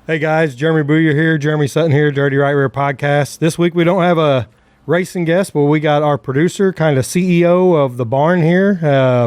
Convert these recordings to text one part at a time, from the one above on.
Hey guys, Jeremy Booyer here, Jeremy Sutton here, Dirty Right Rear Podcast. This week we don't have a racing guest, but we got our producer, kind of CEO of the barn here.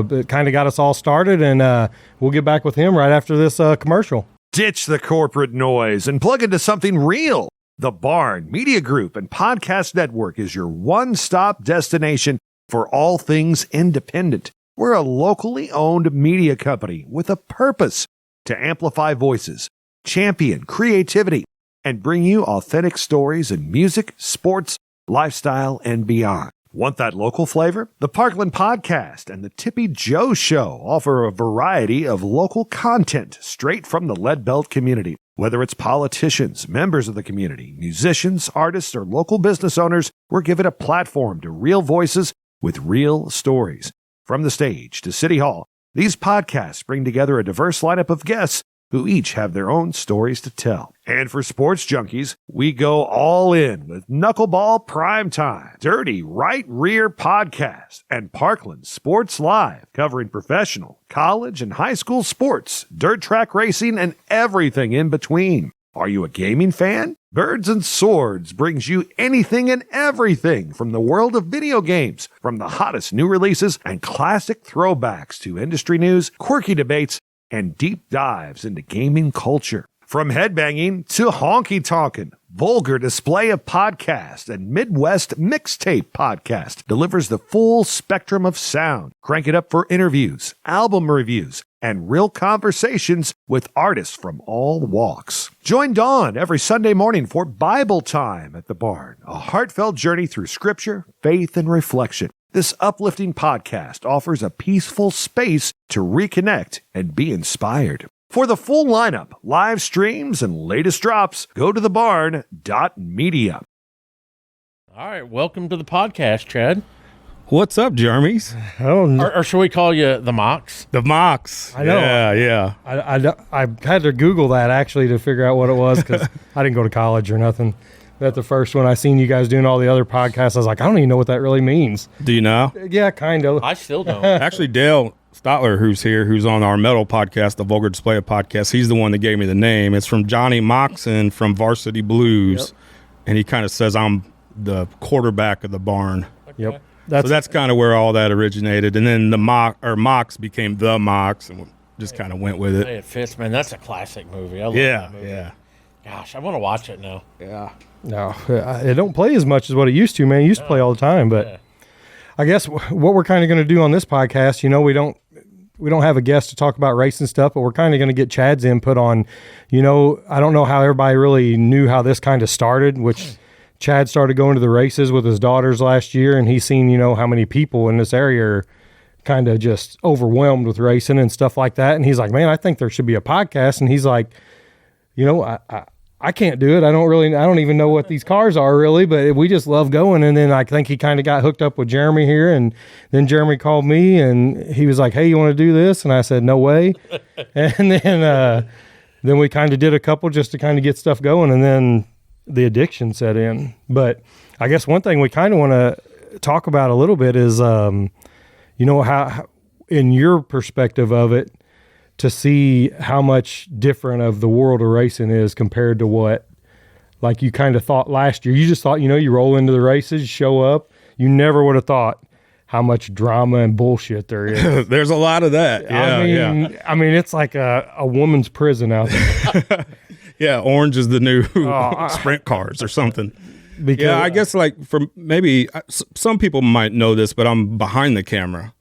It kind of got us all started, and we'll get back with him right after this commercial. Ditch the corporate noise and plug into something real. The Barn Media Group and Podcast Network is your one-stop destination for all things independent. We're a locally owned media company with a purpose to amplify voices, champion creativity, and bring you authentic stories in music, sports, lifestyle, and beyond. Want that local flavor? The Parkland Podcast and the Tippy Joe Show offer a variety of local content straight from the Lead Belt community. Whether it's politicians, members of the community, musicians, artists, or local business owners, we're giving a platform to real voices with real stories. From the stage to City Hall, these podcasts bring together a diverse lineup of guests who each have their own stories to tell. And for sports junkies, we go all in with Knuckleball Primetime, Dirty Right Rear Podcast, and Parkland Sports Live, covering professional, college, and high school sports, dirt track racing, and everything in between. Are you a gaming fan? Birds and Swords brings you anything and everything from the world of video games, from the hottest new releases and classic throwbacks to industry news, quirky debates, and deep dives into gaming culture. From headbanging to honky-tonkin', Vulgar Display of Podcast and Midwest Mixtape Podcast delivers the full spectrum of sound. Crank it up for interviews, album reviews, and real conversations with artists from all walks. Join Dawn every Sunday morning for Bible Time at the Barn, a heartfelt journey through scripture, faith, and reflection. This uplifting podcast offers a peaceful space to reconnect and be inspired. For the full lineup, live streams, and latest drops, go to thebarn.media. All right, welcome to the podcast, Chad. What's up, Jeremy's? Or should we call you the Mox? The Mox. I know. Yeah. I had to Google that actually to figure out what it was because I didn't go to college or nothing. At the first one, I seen you guys doing all the other podcasts. I was like, I don't even know what that really means. Do you know? Yeah, kind of. I still don't. Actually, Dale Stotler, who's here, who's on our metal podcast, the Vulgar Display of Podcast, he's the one that gave me the name. It's from Johnny Moxon from Varsity Blues. Yep. And he kind of says I'm the quarterback of the barn. Okay. Yep. So that's kind of where all that originated. And then the Mox became the Mox, and we just kind of went with it. Hey, it fits, man. That's a classic movie. I love that movie. Yeah. Gosh, I want to watch it now. Yeah. No, it don't play as much as what it used to, man. It used to play all the time, but Yeah. I guess what we're kind of going to do on this podcast, we don't have a guest to talk about racing stuff, but we're kind of going to get Chad's input on, I don't know how everybody really knew how this kind of started, which Chad started going to the races with his daughters last year, and he's seen, how many people in this area are kind of just overwhelmed with racing and stuff like that. And he's like, man, I think there should be a podcast. And he's like, I can't do it. I don't even know what these cars are really, but we just love going. And then I think he kind of got hooked up with Jeremy here, and then Jeremy called me and he was like, hey, you want to do this? And I said, no way. And then we kind of did a couple just to kind of get stuff going, and then the addiction set in. But I guess one thing we kind of want to talk about a little bit is, how in your perspective of it, to see how much different of the world of racing is compared to what, like, you kind of thought last year. You just thought, you roll into the races, show up. You never would have thought how much drama and bullshit there is. There's a lot of that. Yeah, I mean, it's like a woman's prison out there. Yeah, orange is the new sprint cars or something. Because, I guess like for maybe some people might know this, but I'm behind the camera.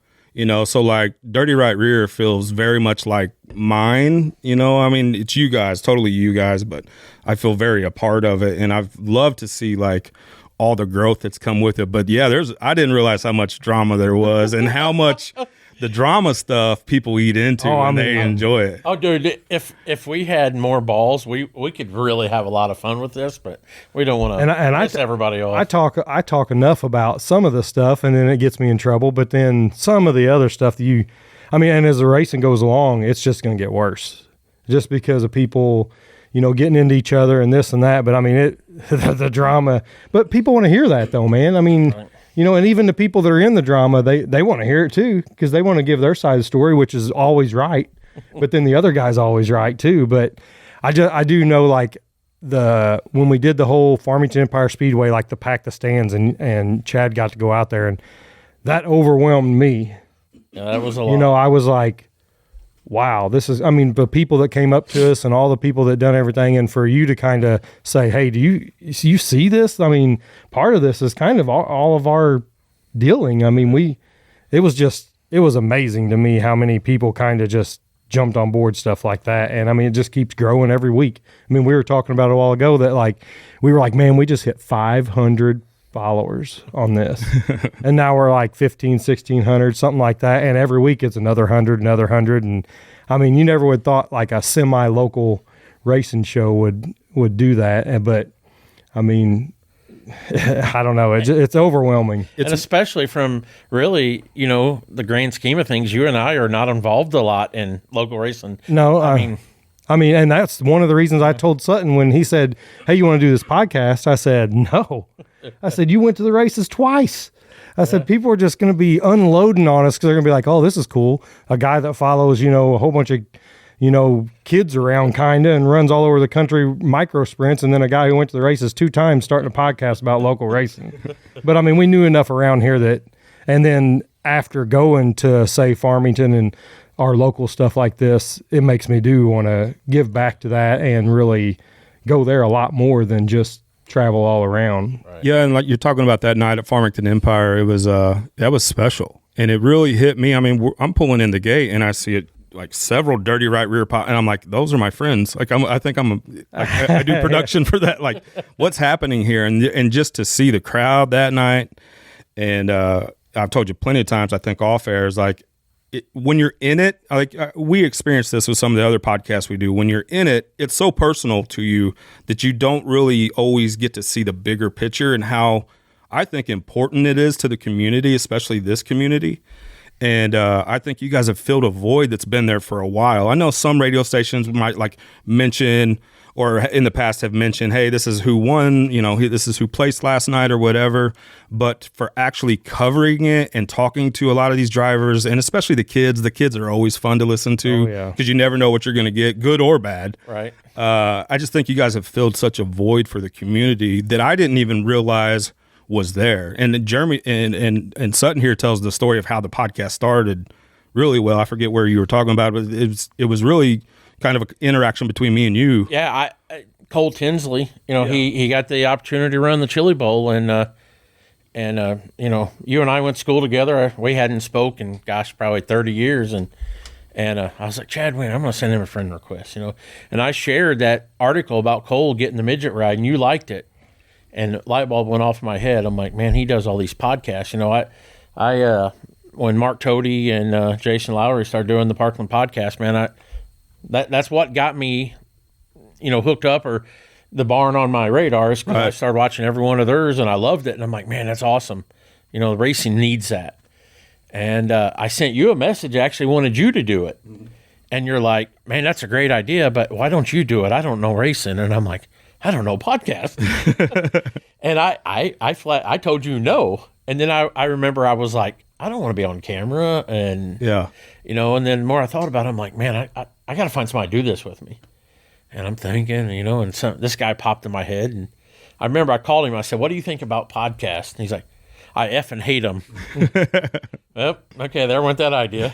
So like Dirty Right Rear feels very much like mine, I mean, it's you guys, totally you guys, but I feel very a part of it. And I've loved to see like all the growth that's come with it. But yeah, I didn't realize how much drama there was and how much the drama stuff people eat into and they enjoy it. Oh, dude, if we had more balls, we could really have a lot of fun with this, but we don't want to piss everybody off. I talk enough about some of the stuff, and then it gets me in trouble. But then some of the other stuff and as the racing goes along, it's just going to get worse, just because of people, getting into each other and this and that. But I mean, the drama. But people want to hear that, though, man. I mean. Right. And even the people that are in the drama, they want to hear it too, because they want to give their side of the story, which is always right. But then the other guy's always right too. But I do know like when we did the whole Farmington Empire Speedway, like the pack the stands, and Chad got to go out there, and that overwhelmed me. Yeah, that was a lot. You know, I was like, wow, the people that came up to us and all the people that done everything, and for you to kind of say, hey, do you see this? I mean, part of this is kind of all of our dealing. I mean, it was amazing to me how many people kind of just jumped on board stuff like that. And I mean, it just keeps growing every week. I mean, we were talking about it a while ago that like, we were like, man, we just hit 500 followers on this. And now we're like 1,600, something like that. And every week it's another 100. And I mean, you never would thought like a semi-local racing show would do that. But I mean, I don't know. It's overwhelming. And especially from really, you know, the grand scheme of things, you and I are not involved a lot in local racing. No, I mean, and that's one of the reasons I told Sutton when he said, hey, you want to do this podcast? I said, no. I said, you went to the races twice. I said, people are just going to be unloading on us because they're going to be like, oh, this is cool. A guy that follows, you know, a whole bunch of, you know, kids around kind of and runs all over the country micro sprints. And then a guy who went to the races 2 times starting a podcast about local racing. But I mean, we knew enough around here that, and then after going to say Farmington and our local stuff like this, it makes me do want to give back to that and really go there a lot more than just travel all around. Right. Yeah, and like you're talking about that night at Farmington Empire, it was that was special, and it really hit me. I mean, I'm pulling in the gate and I see it like several dirty right rear and I'm like, those are my friends. Like I do production for that. Like, what's happening here? And just to see the crowd that night, and I've told you plenty of times, I think off air is like, when you're in it, like we experience this with some of the other podcasts we do. When you're in it, it's so personal to you that you don't really always get to see the bigger picture and how I think important it is to the community, especially this community. And I think you guys have filled a void that's been there for a while. I know some radio stations might like mention or in the past have mentioned, hey, this is who won, you know, this is who placed last night or whatever. But for actually covering it and talking to a lot of these drivers, and especially the kids are always fun to listen to because you never know what you're going to get, good or bad. Right. I just think you guys have filled such a void for the community that I didn't even realize was there. And Jeremy and Sutton here tells the story of how the podcast started really well. I forget where you were talking about, but it was really kind of an interaction between me and you. Yeah, Cole Tinsley, you know, he got the opportunity to run the Chili Bowl, and you know, you and I went to school together. We hadn't spoken, gosh, probably 30 years, and I was like, Chad, wait, I'm going to send him a friend request, you know. And I shared that article about Cole getting the midget ride, and you liked it, and light bulb went off in my head. I'm like, man, he does all these podcasts, you know. I when Mark Toady and Jason Lowry started doing the Parkland podcast, man, that's what got me, you know, hooked up or the barn on my radar is because I started watching every one of theirs and I loved it. And I'm like, man, that's awesome. You know, the racing needs that. And I sent you a message. I actually wanted you to do it. And you're like, man, that's a great idea, but why don't you do it? I don't know racing. And I'm like, I don't know podcast. And I told you no. And then I remember I was like, I don't want to be on camera. And, you know, and then the more I thought about it, I'm like, man, I got to find somebody to do this with me. And I'm thinking, you know, and this guy popped in my head. And I remember I called him. I said, what do you think about podcasts? And he's like, I effing hate them. Yep. Okay, there went that idea.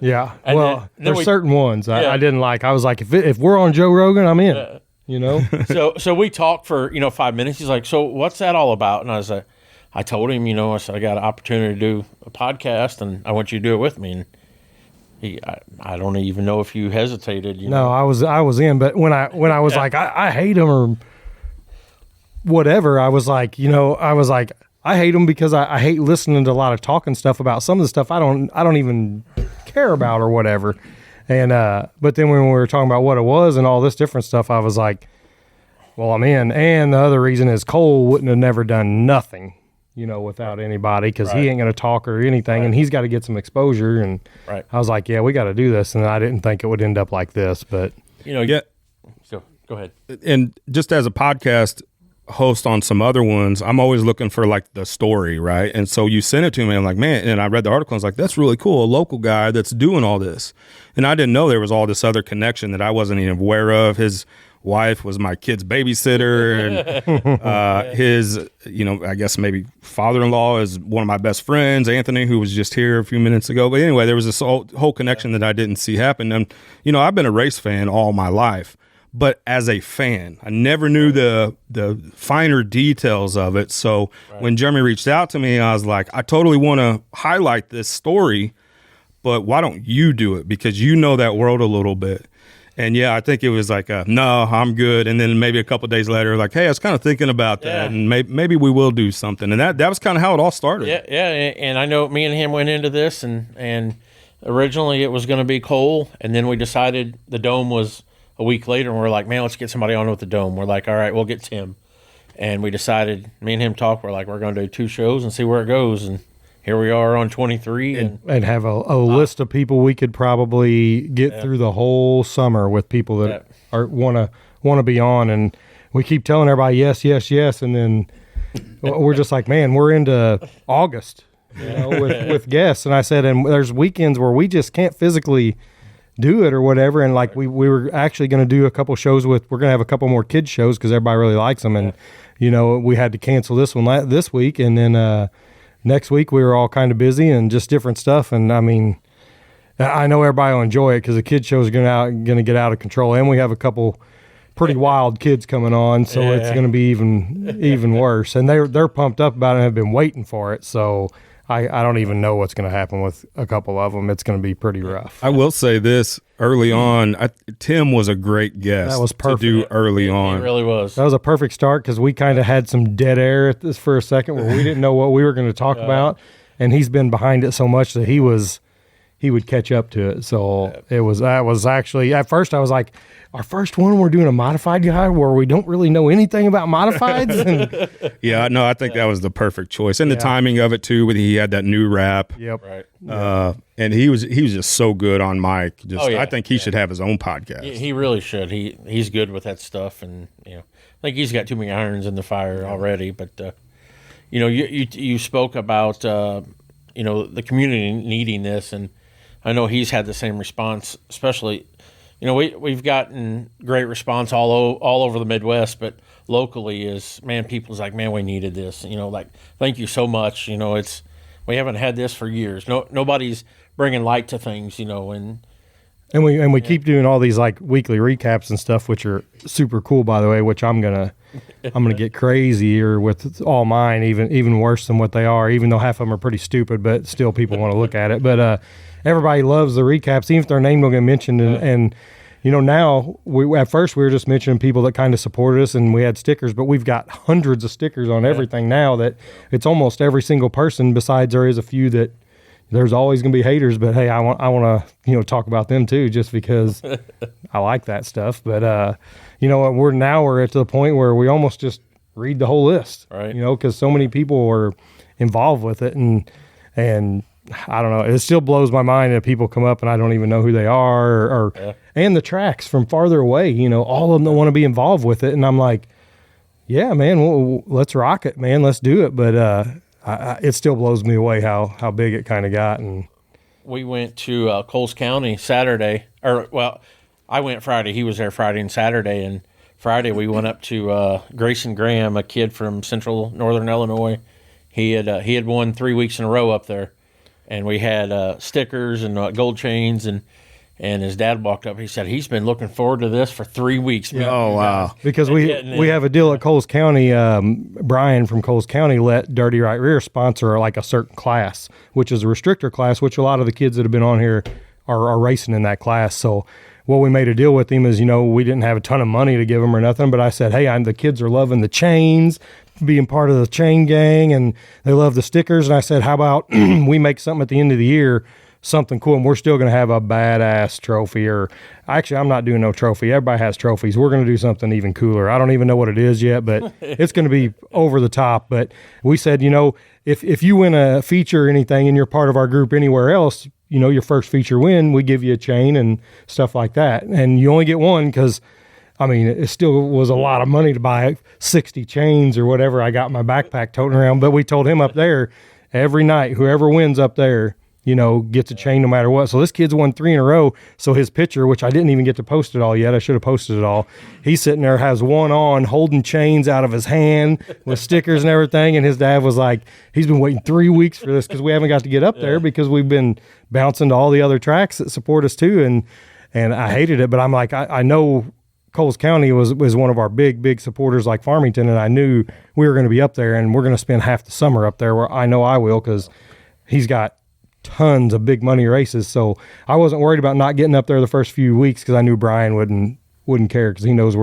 Yeah. And well, there's certain ones I didn't like. I was like, if we're on Joe Rogan, I'm in. You know? So we talked for, 5 minutes. He's like, so what's that all about? And I was like, I told him, I said, I got an opportunity to do a podcast and I want you to do it with me. And I don't even know if you hesitated. No, I was in, but when I was like, I hate him or whatever, I was like, I hate him because I hate listening to a lot of talking stuff about some of the stuff I don't even care about or whatever. And, but then when we were talking about what it was and all this different stuff, I was like, well, I'm in. And the other reason is Cole wouldn't have never done nothing, without anybody, because he ain't going to talk or anything, and he's got to get some exposure. And I was like, yeah, we got to do this. And I didn't think it would end up like this, but So go ahead. And just as a podcast, host on some other ones, I'm always looking for like the story, right? And so you sent it to me, I'm like, man, and I read the article, and I was like, that's really cool, a local guy that's doing all this. And I didn't know there was all this other connection that I wasn't even aware of. His wife was my kid's babysitter, and his, I guess maybe father-in-law is one of my best friends, Anthony, who was just here a few minutes ago. But anyway, there was this whole connection that I didn't see happen. And, I've been a race fan all my life, but as a fan, I never knew the finer details of it. So when Jeremy reached out to me, I was like, I totally want to highlight this story, but why don't you do it? Because you know that world a little bit. And I think it was like, no, I'm good. And then maybe a couple of days later, like, hey, I was kind of thinking about that, and maybe we will do something. And that was kind of how it all started. Yeah. And I know me and him went into this, and originally it was going to be Cole, and then we decided the Dome was a week later, and we're like, man, let's get somebody on with the Dome. We're like, all right, we'll get Tim. And we decided, me and him talked, we're like, we're going to do 2 shows and see where it goes. And here we are on 23, and have a list of people we could probably get through the whole summer with people that want to be on. And we keep telling everybody yes, and then we're just like, man, we're into August, with guests. And I said, and there's weekends where we just can't physically do it or whatever. And like we were actually going to do a couple shows we're going to have a couple more kids shows because everybody really likes them. And we had to cancel this one this week, and then next week we were all kind of busy and just different stuff. And I mean, I know everybody will enjoy it because the kid show is going to get out of control, and we have a couple pretty wild kids coming on, so it's going to be even worse. And they're pumped up about it and have been waiting for it. So I don't even know what's going to happen with a couple of them. It's going to be pretty rough. I will say this early on, Tim was a great guest. That was perfect. To do early on. It really was. That was a perfect start because we kind of had some dead air at this for a second where we didn't know what we were going to talk about, and he's been behind it so much that he would catch up to it. So that was actually, at first I was like, our first one, we're doing a modified guy where we don't really know anything about modifieds. And I think that was the perfect choice. And the timing of it too, when he had that new rap. Yep. Right. And he was just so good on mic. I think he should have his own podcast. He really should. He's good with that stuff, and I think he's got too many irons in the fire already. But you spoke about the community needing this, and I know he's had the same response, especially. We've gotten great response all over the Midwest, but locally people's like, man, we needed this. Thank you so much. We haven't had this for years. Nobody's bringing light to things. And we keep doing all these like weekly recaps and stuff, which are super cool, by the way. Which I'm gonna get crazier with all mine, even worse than what they are. Even though half of them are pretty stupid, but still people want to look at it. But everybody loves the recaps, even if their name don't get mentioned. And now at first we were just mentioning people that kind of supported us, and we had stickers, but we've got hundreds of stickers on everything now that it's almost every single person. Besides, there is a few that there's always going to be haters, but hey, I want to talk about them too, just because I like that stuff. But we're at the point where we almost just read the whole list, right? Because so many people are involved with it, and I don't know. It still blows my mind that people come up and I don't even know who they are, and the tracks from farther away. All of them that want to be involved with it, and I'm like, yeah, man, well, let's rock it, man, let's do it. But it still blows me away how big it kind of got. And we went to Coles County Saturday, I went Friday. He was there Friday and Saturday, and Friday we went up to Grayson Graham, a kid from Central Northern Illinois. He had won 3 weeks in a row up there. And we had stickers and gold chains, and his dad walked up. He said he's been looking forward to this for 3 weeks. Yeah. Oh wow! Because we have a deal at Coles County. Brian from Coles County let Dirty Right Rear sponsor like a certain class, which is a restrictor class, which a lot of the kids that have been on here are racing in that class. So what we made a deal with him is, we didn't have a ton of money to give him or nothing, but I said, hey, the kids are loving the chains, being part of the chain gang, and they love the stickers. And I said, how about we make something at the end of the year, something cool, and we're still going to have a badass trophy. Or actually, I'm not doing no trophy. Everybody has trophies. We're going to do something even cooler. I don't even know what it is yet, but it's going to be over the top. But we said, if you win a feature or anything and you're part of our group anywhere else, your first feature win, we give you a chain and stuff like that. And you only get one because I mean, it still was a lot of money to buy 60 chains or whatever I got in my backpack toting around. But we told him up there every night, whoever wins up there, you know, gets a chain no matter what. So this kid's won 3 in a row. So his picture, which I didn't even get to post it all yet, I should have posted it all. He's sitting there, has one on, holding chains out of his hand with stickers and everything. And his dad was like, he's been waiting 3 weeks for this because we haven't got to get up there because we've been bouncing to all the other tracks that support us too. And I hated it, but I'm like, I know Coles County was one of our big supporters like Farmington, and I knew we were going to be up there, and we're going to spend half the summer up there, where I know I will, because he's got tons of big money races. So I wasn't worried about not getting up there the first few weeks, because I knew Brian wouldn't care, because he knows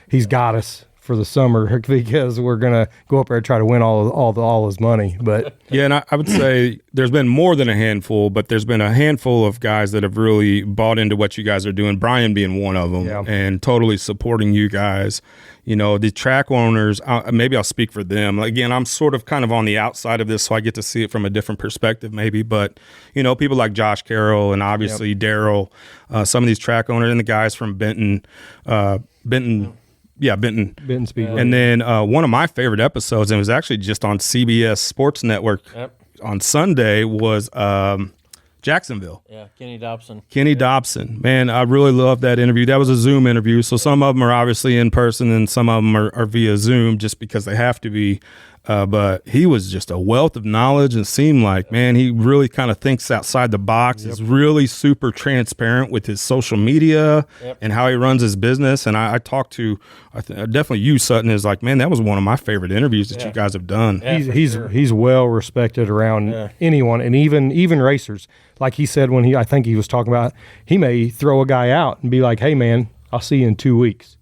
he's got us for the summer, because we're gonna go up there and try to win all his money. But yeah, and I would say there's been more than a handful, but there's been a handful of guys that have really bought into what you guys are doing. Brian being one of them, and totally supporting you guys. You know, the track owners. Maybe I'll speak for them. Again, I'm sort of kind of on the outside of this, so I get to see it from a different perspective, maybe. But you know, people like Josh Carroll and obviously Daryl, some of these track owners and the guys from Benton. Benton Speedway. And then one of my favorite episodes, and it was actually just on CBS Sports Network on Sunday, was Jacksonville. Yeah, Kenny Dobson. Dobson. Man, I really loved that interview. That was a Zoom interview, so some of them are obviously in person and some of them are via Zoom just because they have to be. But he was just a wealth of knowledge, and seemed like, man, he really kind of thinks outside the box. Is really super transparent with his social media and how he runs his business. And I talked to definitely you, Sutton, is like, man, that was one of my favorite interviews that you guys have done. Yeah, he's well respected around anyone, and even racers. Like he said I think he was talking about, he may throw a guy out and be like, hey man, I'll see you in 2 weeks.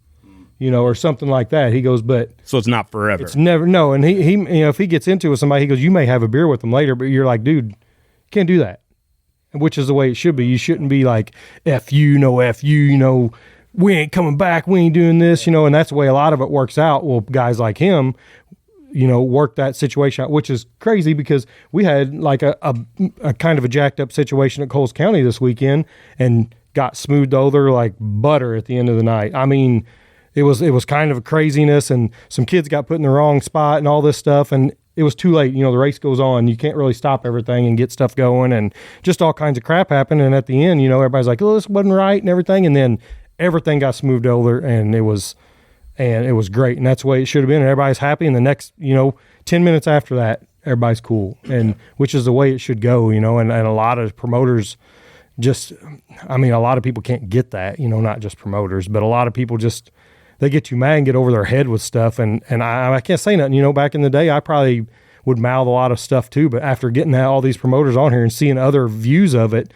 You know, or something like that. He goes, but so it's not forever. It's never. No, and he you know, if he gets into it with somebody, he goes, you may have a beer with them later, but you're like, dude, you can't do that. Which is the way it should be. You shouldn't be like, F you, no F you, you know, we ain't coming back, we ain't doing this, you know, and that's the way a lot of it works out. Well, guys like him, you know, work that situation out, which is crazy, because we had like a kind of a jacked up situation at Coles County this weekend and got smoothed over like butter at the end of the night. I mean, it was kind of a craziness, and some kids got put in the wrong spot and all this stuff, and it was too late. You know, the race goes on. You can't really stop everything and get stuff going, and just all kinds of crap happened. And at the end, you know, everybody's like, oh, this wasn't right and everything. And then everything got smoothed over, and it was great. And that's the way it should have been. And everybody's happy. And the next, you know, 10 minutes after that, everybody's cool, and which is the way it should go, you know, and a lot of promoters a lot of people can't get that, you know, not just promoters, but a lot of people just, they get too mad and get over their head with stuff. And I can't say nothing. You know, back in the day, I probably would mouth a lot of stuff too. But after getting all these promoters on here and seeing other views of it,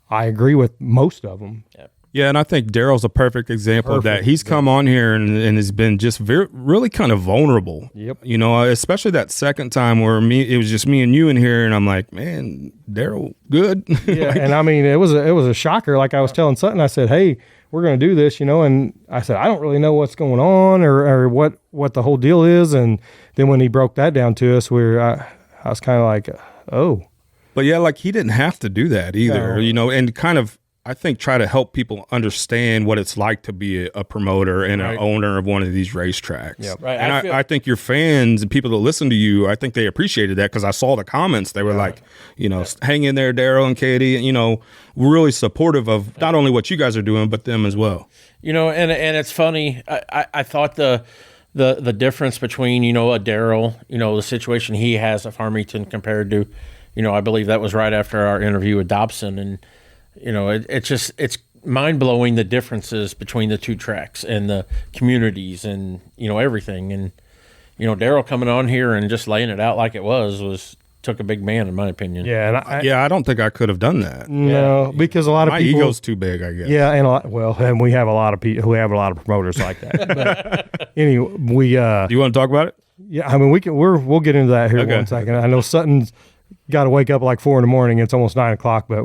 I agree with most of them. Yeah, and I think Daryl's a perfect example of that. He's come on here and has been just really kind of vulnerable. Yep. You know, especially that second time where it was just me and you in here, and I'm like, man, Daryl, good. Yeah, and I mean, it was a shocker. Like I was telling Sutton, I said, hey, we're going to do this, you know, and I said, I don't really know what's going on or what the whole deal is. And then when he broke that down to us, I was kind of like, oh. But yeah, like he didn't have to do that either, you know, and kind of, I think, try to help people understand what it's like to be a promoter and an owner of one of these racetracks. Yep. Right. And I think your fans and people that listen to you, I think they appreciated that, because I saw the comments. They were like, you know, hang in there, Daryl and Katie, you know, really supportive of not only what you guys are doing, but them as well. You know, and it's funny. I thought the difference between, you know, a Daryl, you know, the situation he has at Farmington compared to, you know, I believe that was right after our interview with Dobson, and you know, it's mind-blowing, the differences between the two tracks and the communities and, you know, everything. And, you know, Daryl coming on here and just laying it out like it took a big man, in my opinion. Yeah, and I don't think I could have done that. No, because a lot of people, my ego's too big, I guess. Yeah, and we have a lot of people who have a lot of promoters like that. But anyway, do you want to talk about it? Yeah, I mean, we'll get into that here in 1 second. I know Sutton's got to wake up like 4 a.m. It's almost 9 o'clock, but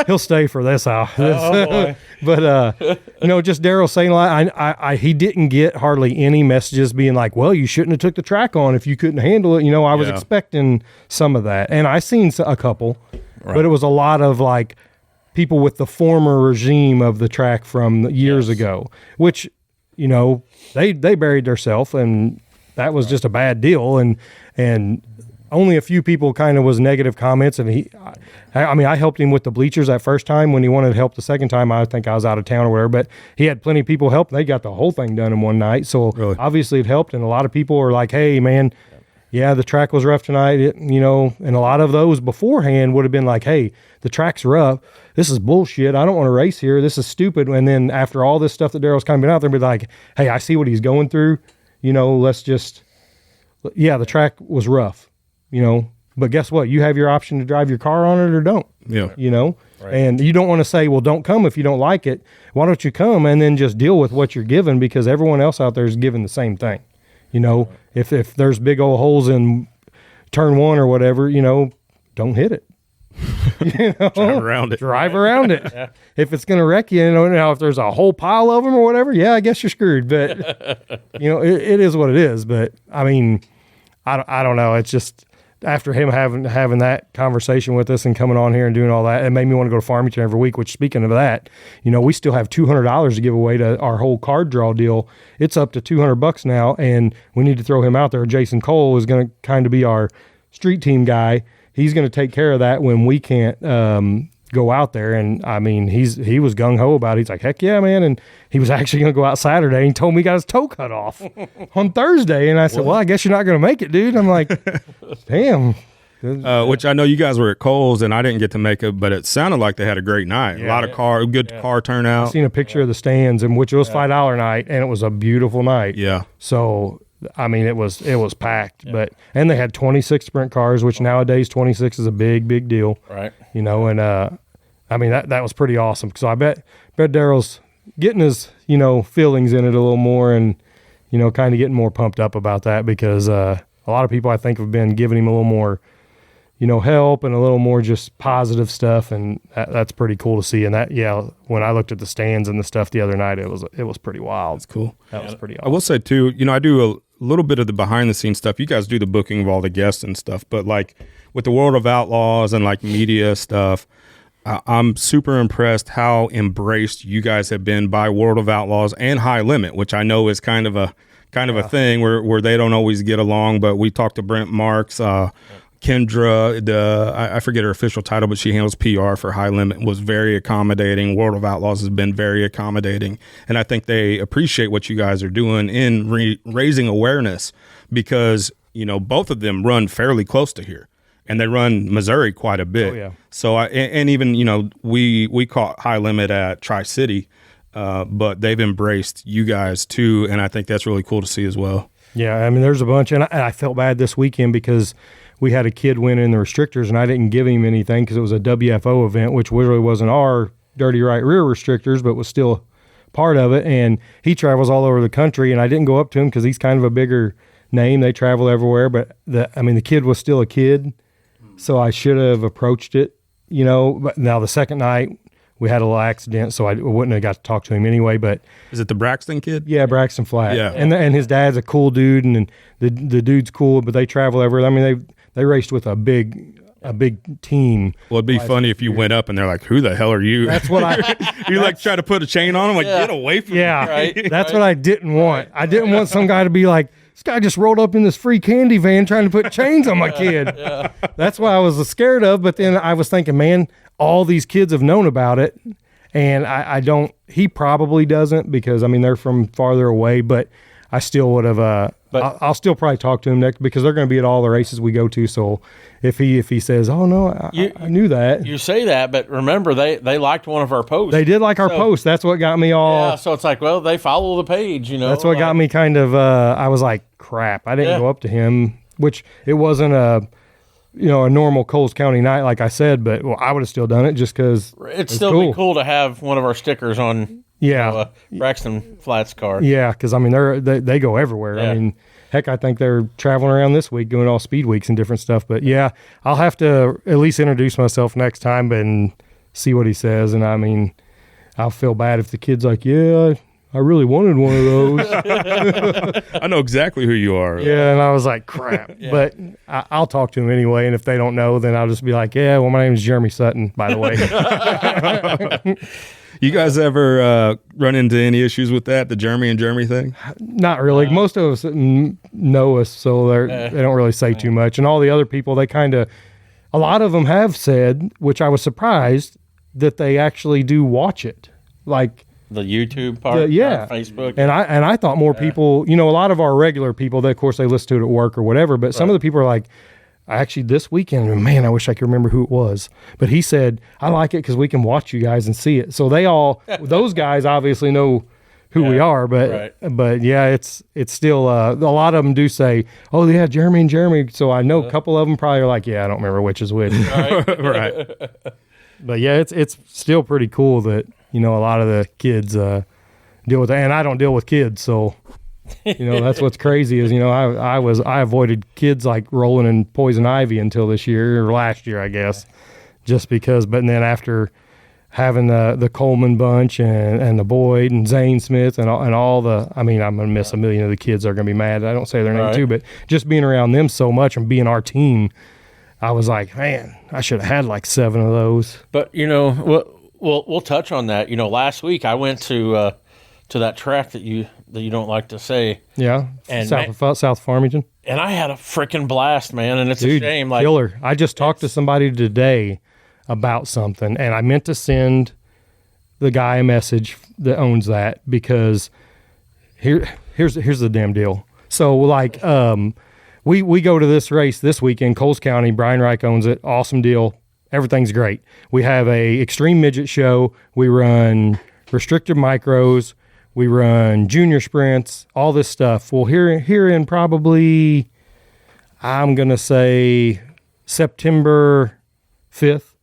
he'll stay for this hour. Boy. But you know, just Daryl saying a lot. He didn't get hardly any messages being like, well, you shouldn't have took the track on if you couldn't handle it. You know, I was expecting some of that, and I seen a couple, but it was a lot of like, people with the former regime of the track from years ago, which, you know, they buried themselves, and that was just a bad deal. And only a few people kind of was negative comments. And I helped him with the bleachers that first time. When he wanted help the second time, I think I was out of town or whatever, but he had plenty of people help. They got the whole thing done in one night. So obviously it helped. And a lot of people were like, hey man, yeah, the track was rough tonight. And a lot of those beforehand would have been like, hey, the track's rough. This is bullshit. I don't want to race here. This is stupid. And then after all this stuff that Daryl's kind of been out there, be like, hey, I see what he's going through. Let's just, the track was rough, but guess what? You have your option to drive your car on it or don't, Right. And you don't want to say, well, don't come if you don't like it. Why don't you come and then just deal with what you're given, because everyone else out there is given the same thing. If there's big old holes in turn one or whatever, don't hit it. Drive around it. Yeah. If it's going to wreck you, now if there's a whole pile of them or whatever, I guess you're screwed. But it is what it is. But I mean, I don't know. It's just after him having that conversation with us and coming on here and doing all that, it made me want to go to Farmington every week. Which, speaking of that, we still have $200 to give away to our whole card draw deal. It's up to $200 now, and we need to throw him out there. Jason Cole is going to kind of be our street team guy. He's going to take care of that when we can't go out there. And I mean, he was gung ho about it. He's like, heck yeah, man. And he was actually going to go out Saturday, and he told me he got his toe cut off on Thursday. And I said, well, I guess you're not going to make it, dude. I'm like, damn. Which I know you guys were at Cole's, and I didn't get to make it, but it sounded like they had a great night. A lot of car turnout. I've seen a picture of the stands, and which it was $5 night, and it was a beautiful night. Yeah. So I mean, it was packed, and they had 26 sprint cars, which nowadays 26 is a big deal. Right. And I mean, that was pretty awesome. So I bet Daryl's getting his, feelings in it a little more, and, kind of getting more pumped up about that, because a lot of people I think have been giving him a little more, help and a little more just positive stuff. And that's pretty cool to see. And that, when I looked at the stands and the stuff the other night, it was pretty wild. That's cool. That was pretty awesome. I will say too, I do a little bit of the behind the scenes stuff. You guys do the booking of all the guests and stuff, but like with the World of Outlaws and like media stuff, I'm super impressed how embraced you guys have been by World of Outlaws and High Limit, which I know is kind of a thing where they don't always get along. But we talked to Brent Marks, Kendra, I forget her official title, but she handles PR for High Limit, was very accommodating. World of Outlaws has been very accommodating. And I think they appreciate what you guys are doing in raising awareness, because, both of them run fairly close to here, and they run Missouri quite a bit. Oh, yeah. So, and even, we caught High Limit at Tri-City, but they've embraced you guys too. And I think that's really cool to see as well. Yeah. I mean, there's a bunch, and I felt bad this weekend because we had a kid win in the restrictors, and I didn't give him anything because it was a WFO event, which really wasn't our dirty right rear restrictors, but was still part of it. And he travels all over the country, and I didn't go up to him because he's kind of a bigger name. They travel everywhere, but the kid was still a kid, so I should have approached it, But now the second night we had a little accident, so I wouldn't have got to talk to him anyway. But is it the Braxton kid? Yeah, Braxton Flat. Yeah, and his dad's a cool dude, and the dude's cool, but they travel everywhere. I mean, they raced with a big team. Well, it'd be funny if you went up and they're like, "Who the hell are you?" That's what you like try to put a chain on them, like get away from me. Right, that's what I didn't want. I didn't want some guy to be like, this guy just rolled up in this free candy van trying to put chains on my kid. That's what I was scared of. But then I was thinking, man, all these kids have known about it, and I don't. He probably doesn't, because I mean they're from farther away, but I still would have. But I'll still probably talk to him next, because they're going to be at all the races we go to. So if he says, "Oh no, I knew that," you say that, but remember they liked one of our posts. They did like our post. That's what got me all. Yeah, so it's like, well, they follow the page, That's what got me kind of. I was like, crap. I didn't go up to him, which it wasn't a normal Coles County night, like I said, but I would have still done it just because it's still cool. Be cool to have one of our stickers on. Yeah, Braxton Flats car. Yeah, because I mean they go everywhere. Yeah. I mean, heck, I think they're traveling around this week doing all speed weeks and different stuff. But yeah, I'll have to at least introduce myself next time and see what he says. And I mean, I'll feel bad if the kid's like, yeah, I really wanted one of those. I know exactly who you are. Yeah, and I was like, crap. Yeah. But I'll talk to them anyway, and if they don't know, then I'll just be like, yeah, well, my name is Jeremy Sutton, by the way. You guys ever run into any issues with that, the Jeremy and Jeremy thing? Not really. Most of us know us, so they don't really say too much. And all the other people, they kind of, a lot of them have said, which I was surprised, that they actually do watch it. Like the YouTube part, yeah, Facebook. And I thought more people, a lot of our regular people, that of course they listen to it at work or whatever, but some of the people are like, actually this weekend, man, I wish I could remember who it was, but he said, I like it because we can watch you guys and see it. So they all, those guys obviously know who we are, but yeah, it's still, a lot of them do say, oh yeah, Jeremy and Jeremy. So I know a couple of them probably are like, yeah, I don't remember which is which. Right. But yeah, it's still pretty cool that, a lot of the kids, deal with that. And I don't deal with kids. So, that's what's crazy is, I avoided kids like rolling in poison ivy until this year or last year, I guess, just because. But then after having the Coleman bunch and the Boyd and Zane Smith and all the, I'm going to miss a million of the kids that are going to be mad. I don't say their name too, but just being around them so much and being our team, I was like, man, I should have had like 7 of those. But, we'll touch on that. Last week I went to that track that you don't like to say. Yeah, and South Farmington. And I had a freaking blast, man, and it's a shame. Like, killer. I just talked to somebody today about something, and I meant to send the guy a message that owns that, because here's the damn deal. So, like, we go to this race this weekend, Coles County. Brian Reich owns it. Awesome deal. Everything's great. We have a extreme midget show. We run restricted micros. We run junior sprints, all this stuff. Well, here in probably, I'm going to say September 5th.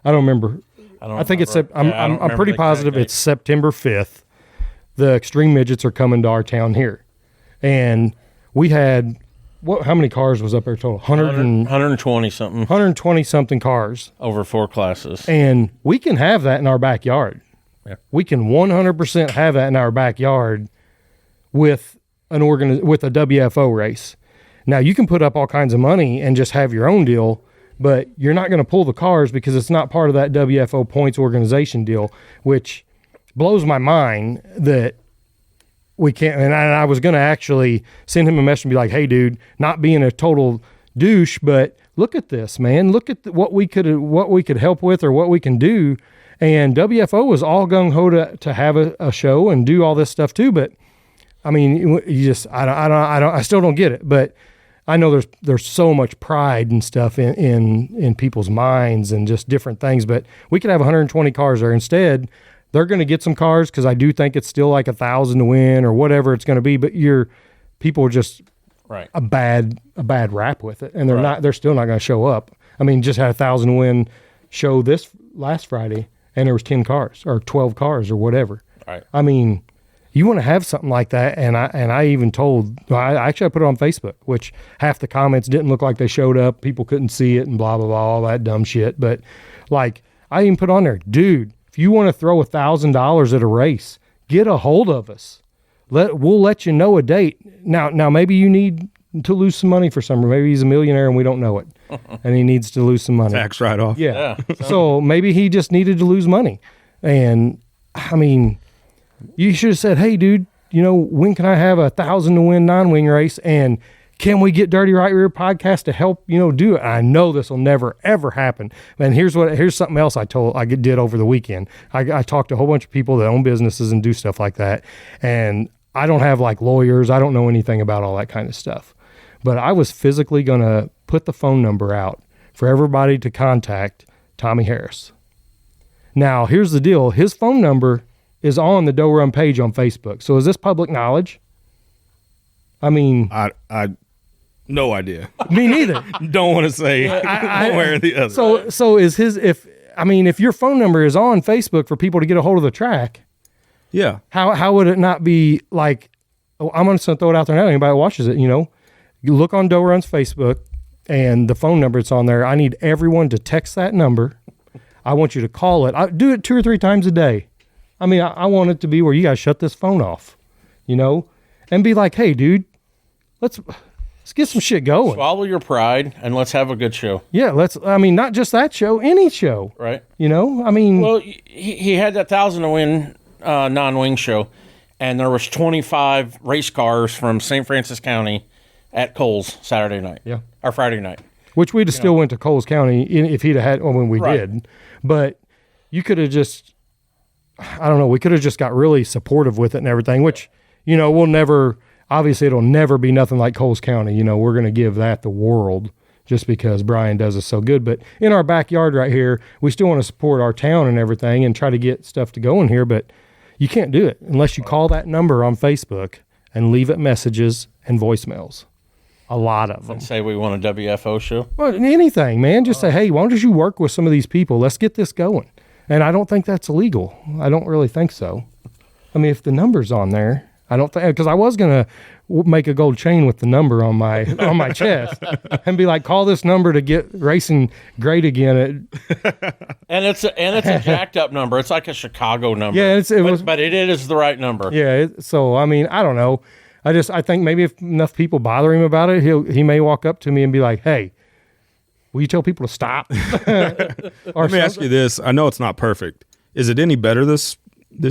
I don't remember. I think it's, I'm pretty positive it's September 5th. The extreme midgets are coming to our town here. And we had, how many cars was up there total? 120 something. 120 something cars. Over 4 classes. And we can have that in our backyard. Yeah. We can 100% have that in our backyard with with a WFO race. Now, you can put up all kinds of money and just have your own deal, but you're not going to pull the cars because it's not part of that WFO points organization deal, which blows my mind that we can't. And I was going to actually send him a message and be like, hey, dude, not being a total douche, but look at this, man. Look at what we could help with or what we can do. And WFO was all gung-ho to have a show and do all this stuff too. But I mean, I still don't get it. But I know there's so much pride and stuff in people's minds and just different things. But we could have 120 cars there. Instead, they're going to get some cars because I do think it's still like 1,000 to win or whatever it's going to be. But people are just a bad rap with it, and they're still not going to show up. I mean, just had 1,000 to win show this last Friday. And there was 10 cars or 12 cars or whatever. Right. I mean, you want to have something like that. And I even told, I put it on Facebook, which half the comments didn't look like they showed up. People couldn't see it and blah, blah, blah, all that dumb shit. But like, I even put on there, dude, if you want to throw $1,000 at a race, get a hold of us. We'll let you know a date. Now maybe you need to lose some money for something. Maybe he's a millionaire and we don't know it. And he needs to lose some money. Tax write-off. Yeah. So maybe he just needed to lose money. And I mean, you should have said, hey, dude, when can I have 1,000 to win non-wing race? And can we get Dirty Right Rear podcast to help, do it? And I know this will never, ever happen. And here's something else I did over the weekend. I talked to a whole bunch of people that own businesses and do stuff like that. And I don't have like lawyers. I don't know anything about all that kind of stuff. But I was physically going to put the phone number out for everybody to contact Tommy Harris. Now, here's the deal. His phone number is on the Doe Run page on Facebook. So is this public knowledge? I mean... I no idea. Me neither. Don't want to say one way or the other. So is if your phone number is on Facebook for people to get a hold of the track... Yeah. How would it not be like... I'm going to throw it out there now. Anybody that watches it, You look on Doe Run's Facebook and the phone number that's on there. I need everyone to text that number. I want you to call it. I do it 2 or 3 times a day. I mean, I want it to be where you guys shut this phone off, you know, and be like, hey, dude, let's get some shit going. Swallow your pride and let's have a good show. Yeah, I mean, not just that show, any show. Right. You know, I mean. Well, he had that 1,000 to win non-wing show, and there was 25 race cars from St. Francis County at Coles Saturday night. Yeah. Or Friday night. Which we'd have still went to Coles County if he'd have had, when we did. But you could have just, I don't know, we could have just got really supportive with it and everything, which, you know, we'll never, obviously it'll never be nothing like Coles County. You know, we're going to give that the world just because Brian does us so good. But in our backyard right here, we still want to support our town and everything and try to get stuff to go in here. But you can't do it unless you call that number on Facebook and leave it messages and voicemails. A lot of them. And say we want a WFO show. Well, anything, man. Just say, hey, why don't you work with some of these people? Let's get this going. And I don't think that's illegal. I don't really think so. I mean, if the number's on there, I don't think, because I was going to make a gold chain with the number on my chest and be like, call this number to get racing great again. And it's a jacked up number. It's like a Chicago number. Yeah, but it is the right number. Yeah. So, I mean, I don't know. I think maybe if enough people bother him about it, he may walk up to me and be like, hey, will you tell people to stop? Let me ask you this. I know it's not perfect. Is it any better this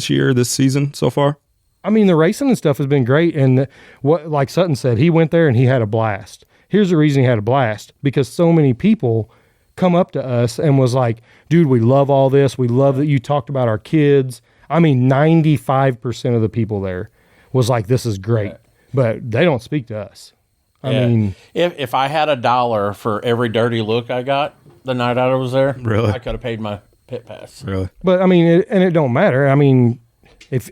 year, this season so far? I mean, the racing and stuff has been great. And like Sutton said, he went there and he had a blast. Here's the reason he had a blast, because so many people come up to us and was like, dude, we love all this. We love that you talked about our kids. I mean, 95% of the people there was like, this is great, but they don't speak to us. I mean, if I had $1 for every dirty look I got the night I was there, really, I could have paid my pit pass. Really, but I mean, it don't matter. I mean, if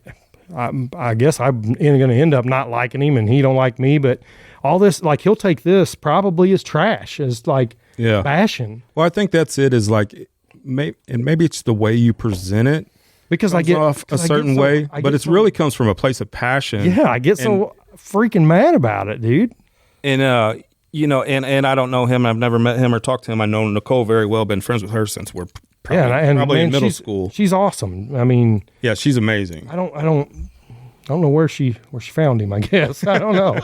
I guess I'm going to end up not liking him and he don't like me, but all this, like, he'll take this probably as trash, as like bashing. Well, I think that's it. Is like, maybe it's the way you present it. Because I get off a certain way, but it really comes from a place of passion. Yeah, I get so freaking mad about it, dude. And you know, and I don't know him. I've never met him or talked to him. I know Nicole very well. Been friends with her since we're probably in middle school. She's awesome. I mean, yeah, she's amazing. I don't know where she found him. I guess I don't know,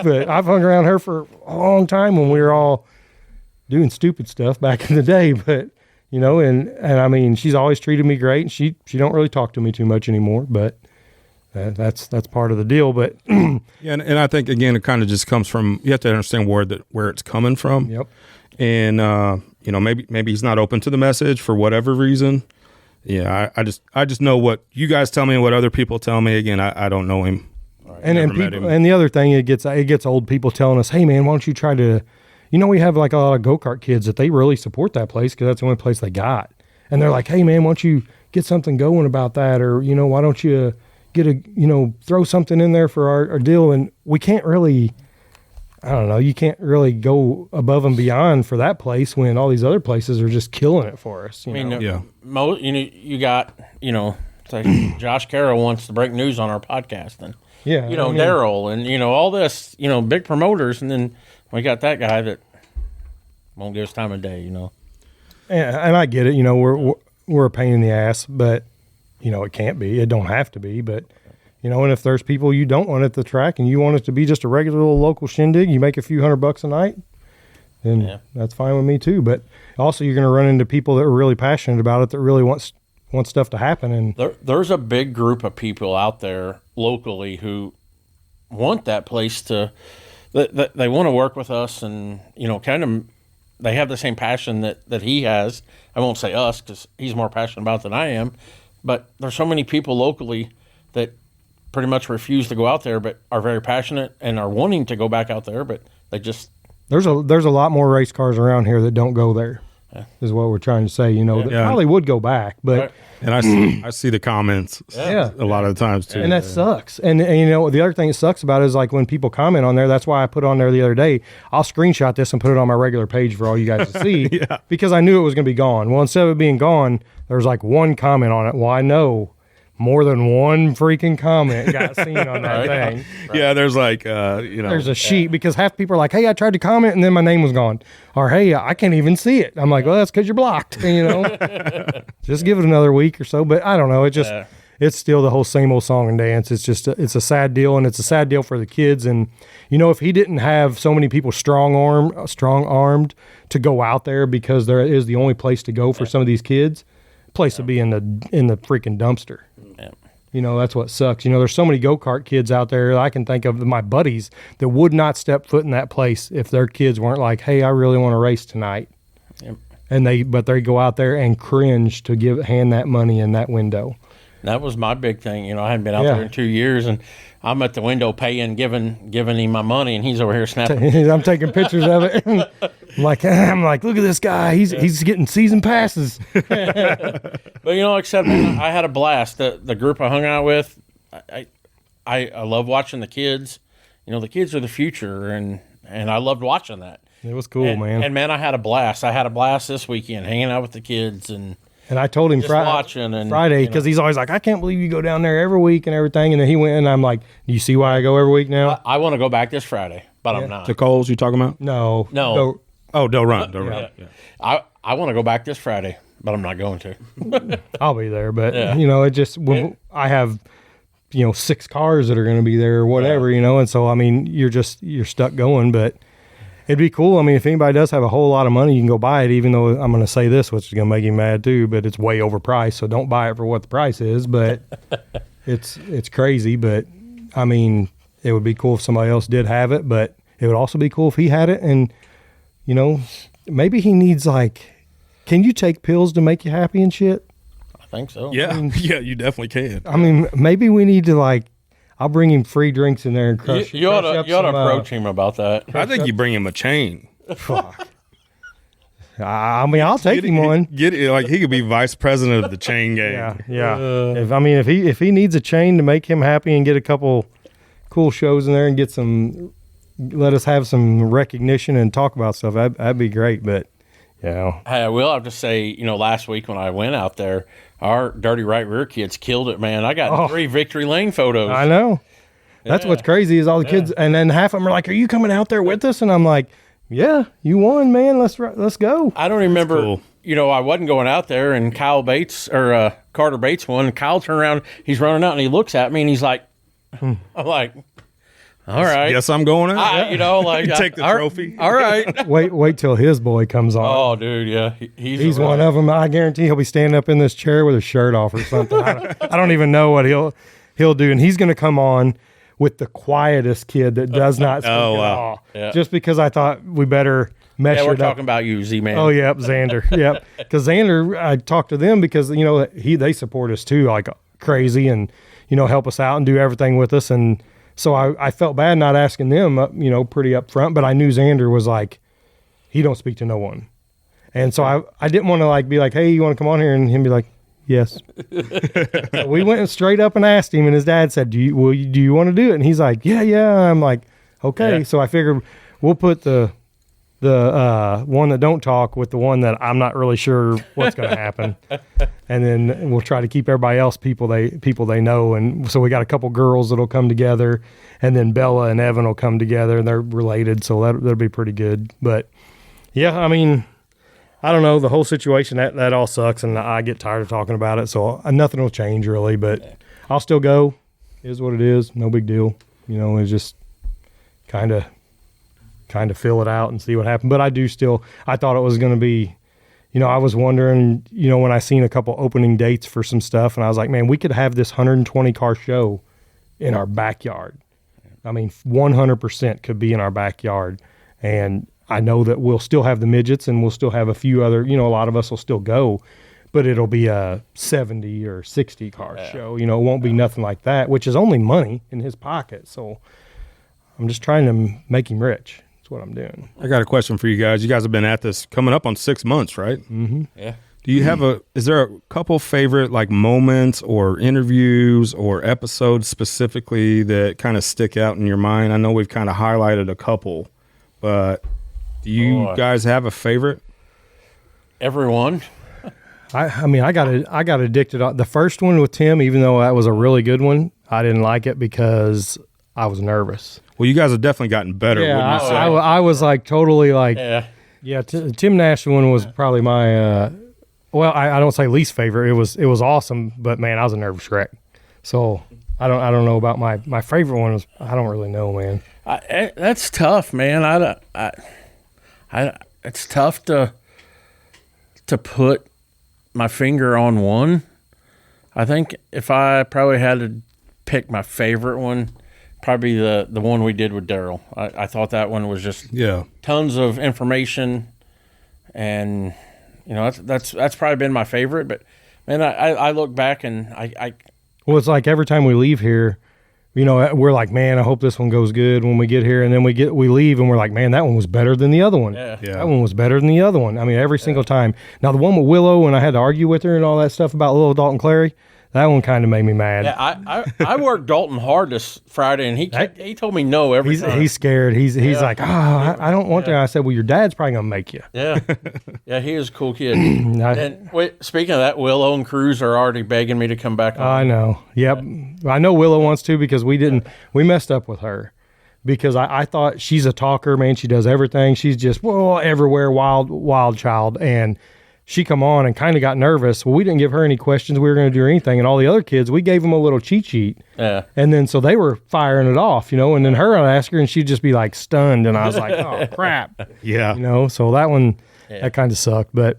but I've hung around her for a long time when we were all doing stupid stuff back in the day, but. You know, and I mean, she's always treated me great, and she don't really talk to me too much anymore, but that's part of the deal. But yeah, and I think again, it kind of just comes from, you have to understand where it's coming from. Yep. And you know, maybe he's not open to the message for whatever reason. Yeah, I just know what you guys tell me and what other people tell me. Again, I don't know him. Right. And the other thing, it gets old people telling us, hey man, why don't you try to. You know, we have like a lot of go-kart kids that they really support that place because that's the only place they got. And they're like, hey, man, why don't you get something going about that? Or, you know, why don't you throw something in there for our deal? And we can't really, I don't know, you can't really go above and beyond for that place when all these other places are just killing it for us. You got, it's like Josh Carroll wants to break news on our podcast. And, Daryl and, all this, big promoters. And then we got that guy that won't give us time of day, Yeah, and I get it. We're a pain in the ass, but it can't be. It don't have to be. But and if there's people you don't want at the track and you want it to be just a regular little local shindig, you make a few $100 a night, then that's fine with me too. But also, you're going to run into people that are really passionate about it, that really want stuff to happen. And there's a big group of people out there locally who want that place to. They want to work with us, and kind of they have the same passion that he has. I won't say us because he's more passionate about it than I am, but there's so many people locally that pretty much refuse to go out there, but are very passionate and are wanting to go back out there, but they just there's a lot more race cars around here that don't go there. Is what we're trying to say. That probably would go back, but. Right. And I see the comments a lot of the times too. And that sucks. And the other thing that sucks about it is like when people comment on there, that's why I put on there the other day, I'll screenshot this and put it on my regular page for all you guys to see because I knew it was going to be gone. Well, instead of it being gone, there's like one comment on it. Well, I know more than one freaking comment got seen on that thing. Right. Yeah, there's like, there's a sheet because half people are like, hey, I tried to comment and then my name was gone. Or, hey, I can't even see it. I'm like, well, that's because you're blocked. Just give it another week or so. But I don't know. It just, it's still the whole same old song and dance. It's just it's a sad deal, and it's a sad deal for the kids. And if he didn't have so many people strong armed to go out there, because there is the only place to go for some of these kids, place would be in the freaking dumpster. Yeah. That's what sucks. There's so many go-kart kids out there. I can think of my buddies that would not step foot in that place if their kids weren't like, hey, I really want to race tonight. Yep. But they go out there and cringe to hand that money in that window. That was my big thing. I hadn't been out there in 2 years, and I'm at the window paying, giving him my money, and he's over here snapping. I'm taking pictures of it. I'm like, look at this guy. He's getting season passes. But except I had a blast. The group I hung out with, I love watching the kids. The kids are the future, and I loved watching that. It was cool, man. And man, I had a blast. I had a blast this weekend hanging out with the kids and I told him Friday, because he's always like, I can't believe you go down there every week and everything. And then he went, and I'm like, do you see why I go every week now? I want to go back this Friday, but I'm not. To Coles you talking about? No. Del Run. Yeah. I want to go back this Friday, but I'm not going to. I'll be there, but it just I have 6 cars that are going to be there or whatever, and so you're stuck going, but. It'd be cool. If anybody does have a whole lot of money, you can go buy it, even though I'm going to say this, which is going to make you mad too, but it's way overpriced. So don't buy it for what the price is, but it's crazy. But it would be cool if somebody else did have it, but it would also be cool if he had it. And, maybe he needs can you take pills to make you happy and shit? I think so. Yeah. Yeah, you definitely can. Maybe we need to I'll bring him free drinks in there and crush. You ought to approach him about that. I think you bring him a chain. Fuck. I'll take him one. Get it, he could be vice president of the chain gang. Yeah. If he needs a chain to make him happy and get a couple cool shows in there and let us have some recognition and talk about stuff, that'd be great. But hey, I will have to say, last week when I went out there, our dirty right rear kids killed it, man. I got 3 Victory Lane photos. I know. That's what's crazy is all the kids, and then half of them are like, "Are you coming out there with us?" And I'm like, "Yeah, you won, man. Let's go." I don't remember. Cool. I wasn't going out there, and Kyle Bates or Carter Bates won. And Kyle turned around, he's running out, and he looks at me, and he's like, "I'm like." All right. Guess I'm going out. Take the trophy. All right. Wait till his boy comes on. Oh, dude, yeah. He's one of them. I guarantee he'll be standing up in this chair with his shirt off or something. I don't even know what he'll do. And he's going to come on with the quietest kid that does not speak at all. Yeah. Just because I thought we better measure we're talking about you, Z-Man. Oh, yep, Xander. Yep. Because Xander, I talked to them because, they support us too, like crazy, and, help us out and do everything with us. And so I felt bad not asking them, pretty up front, but I knew Xander was like, he don't speak to no one. And so I didn't want to be like, hey, you want to come on here? And him be like, yes. So we went straight up and asked him, and his dad said, do you want to do it? And he's like, yeah. I'm like, okay. Yeah. So I figured we'll put the one that don't talk with the one that I'm not really sure what's going to happen. And then we'll try to keep everybody else people they know. And so we got a couple girls that'll come together, and then Bella and Evan will come together, and they're related. So that'll be pretty good. But yeah, I don't know, the whole situation that all sucks, and I get tired of talking about it. So nothing will change really, but I'll still go. It is what it is. No big deal. It's just kind of fill it out and see what happened. But I thought it was going to be, I was wondering, when I seen a couple opening dates for some stuff, and I was like, man, we could have this 120 car show in our backyard. 100% could be in our backyard. And I know that we'll still have the midgets, and we'll still have a few other, a lot of us will still go, but it'll be a 70 or 60 car show. It won't be nothing like that, which is only money in his pocket. So I'm just trying to make him rich. What I'm doing. I got a question for you guys. You guys have been at this coming up on 6 months, right? Mm-hmm. Yeah. Do you have is there a couple favorite moments or interviews or episodes specifically that kind of stick out in your mind? I know we've kind of highlighted a couple, but do you guys have a favorite? Everyone. I got addicted. The first one with Tim, even though that was a really good one, I didn't like it because I was nervous. Well, you guys have definitely gotten better. Yeah, wouldn't you say? I was totally Tim Nash one was probably my, I don't say least favorite. It was awesome, but man, I was a nervous wreck. So I don't know about my favorite one. I don't really know, man. That's tough, man. It's tough to put my finger on one. I think if I probably had to pick my favorite one, probably the one we did with Daryl. I thought that one was just tons of information, and that's probably been my favorite. But man, I look back and well, it's like every time we leave here, we're like, man, I hope this one goes good when we get here, and then we leave and we're like, man, that one was better than the other one. Yeah. That one was better than the other one. I mean, every single time. Now the one with Willow, when I had to argue with her and all that stuff about little Dalton Clary, that one kind of made me mad. Yeah, I worked Dalton hard this Friday, and he told me no every time. He's scared. He's like, I don't want to. I said, well, your dad's probably gonna make you. Yeah, he is a cool kid. And speaking of that, Willow and Cruz are already begging me to come back on. I know. Yep, I know Willow wants to because we messed up with her because I thought she's a talker, man. She does everything. She's just everywhere, wild child, and she come on and kind of got nervous. Well, we didn't give her any questions. We were going to do anything. And all the other kids, we gave them a little cheat sheet. Yeah. And then so they were firing it off, and then I'd ask her and she'd just be like stunned. And I was like, oh, crap. Yeah. So that one, that kind of sucked. But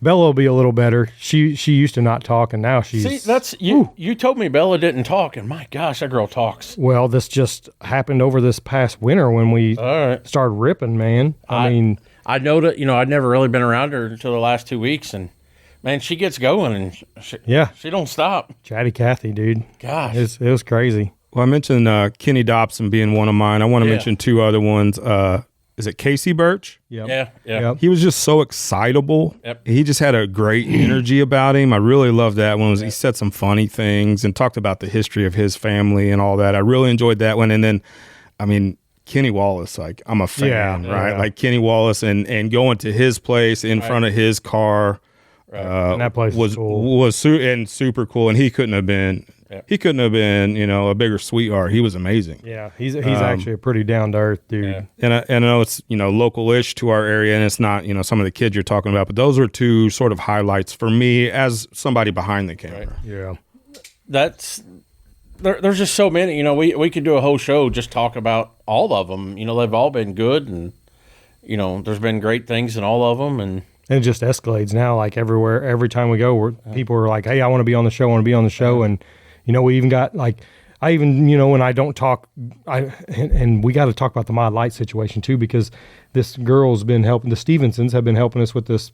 Bella will be a little better. She used to not talk, and now she's... See, that's... You told me Bella didn't talk, and my gosh, that girl talks. Well, this just happened over this past winter when we started ripping, man. I mean... I know that, I'd never really been around her until the last 2 weeks, and man, she gets going, and she don't stop. Chatty Cathy, dude. Gosh. It was crazy. Well, I mentioned Kenny Dobson being one of mine. I want to mention two other ones. Is it Casey Birch? Yeah. Yep. He was just so excitable. Yep. He just had a great energy about him. I really loved that one. He said some funny things and talked about the history of his family and all that. I really enjoyed that one. And then, I mean, Kenny Wallace, like, I'm a fan, right? Yeah. Like Kenny Wallace and going to his place in front of his car. And that place was cool. Was super cool, and he couldn't have been a bigger sweetheart. He was amazing. Yeah, he's actually a pretty down to earth dude. Yeah. And I know it's local-ish to our area, and it's not some of the kids you're talking about, but those are two sort of highlights for me as somebody behind the camera. Right. Yeah, there's just so many. We could do a whole show just talk about all of them. They've all been good, and there's been great things in all of them, and it just escalates now. Like everywhere, every time we go, people are like, "Hey, I want to be on the show. I want to be on the show." And we even got like, I even when I don't talk, and we got to talk about the Mod Light situation too, because this girl's been helping. The Stevensons have been helping us with this.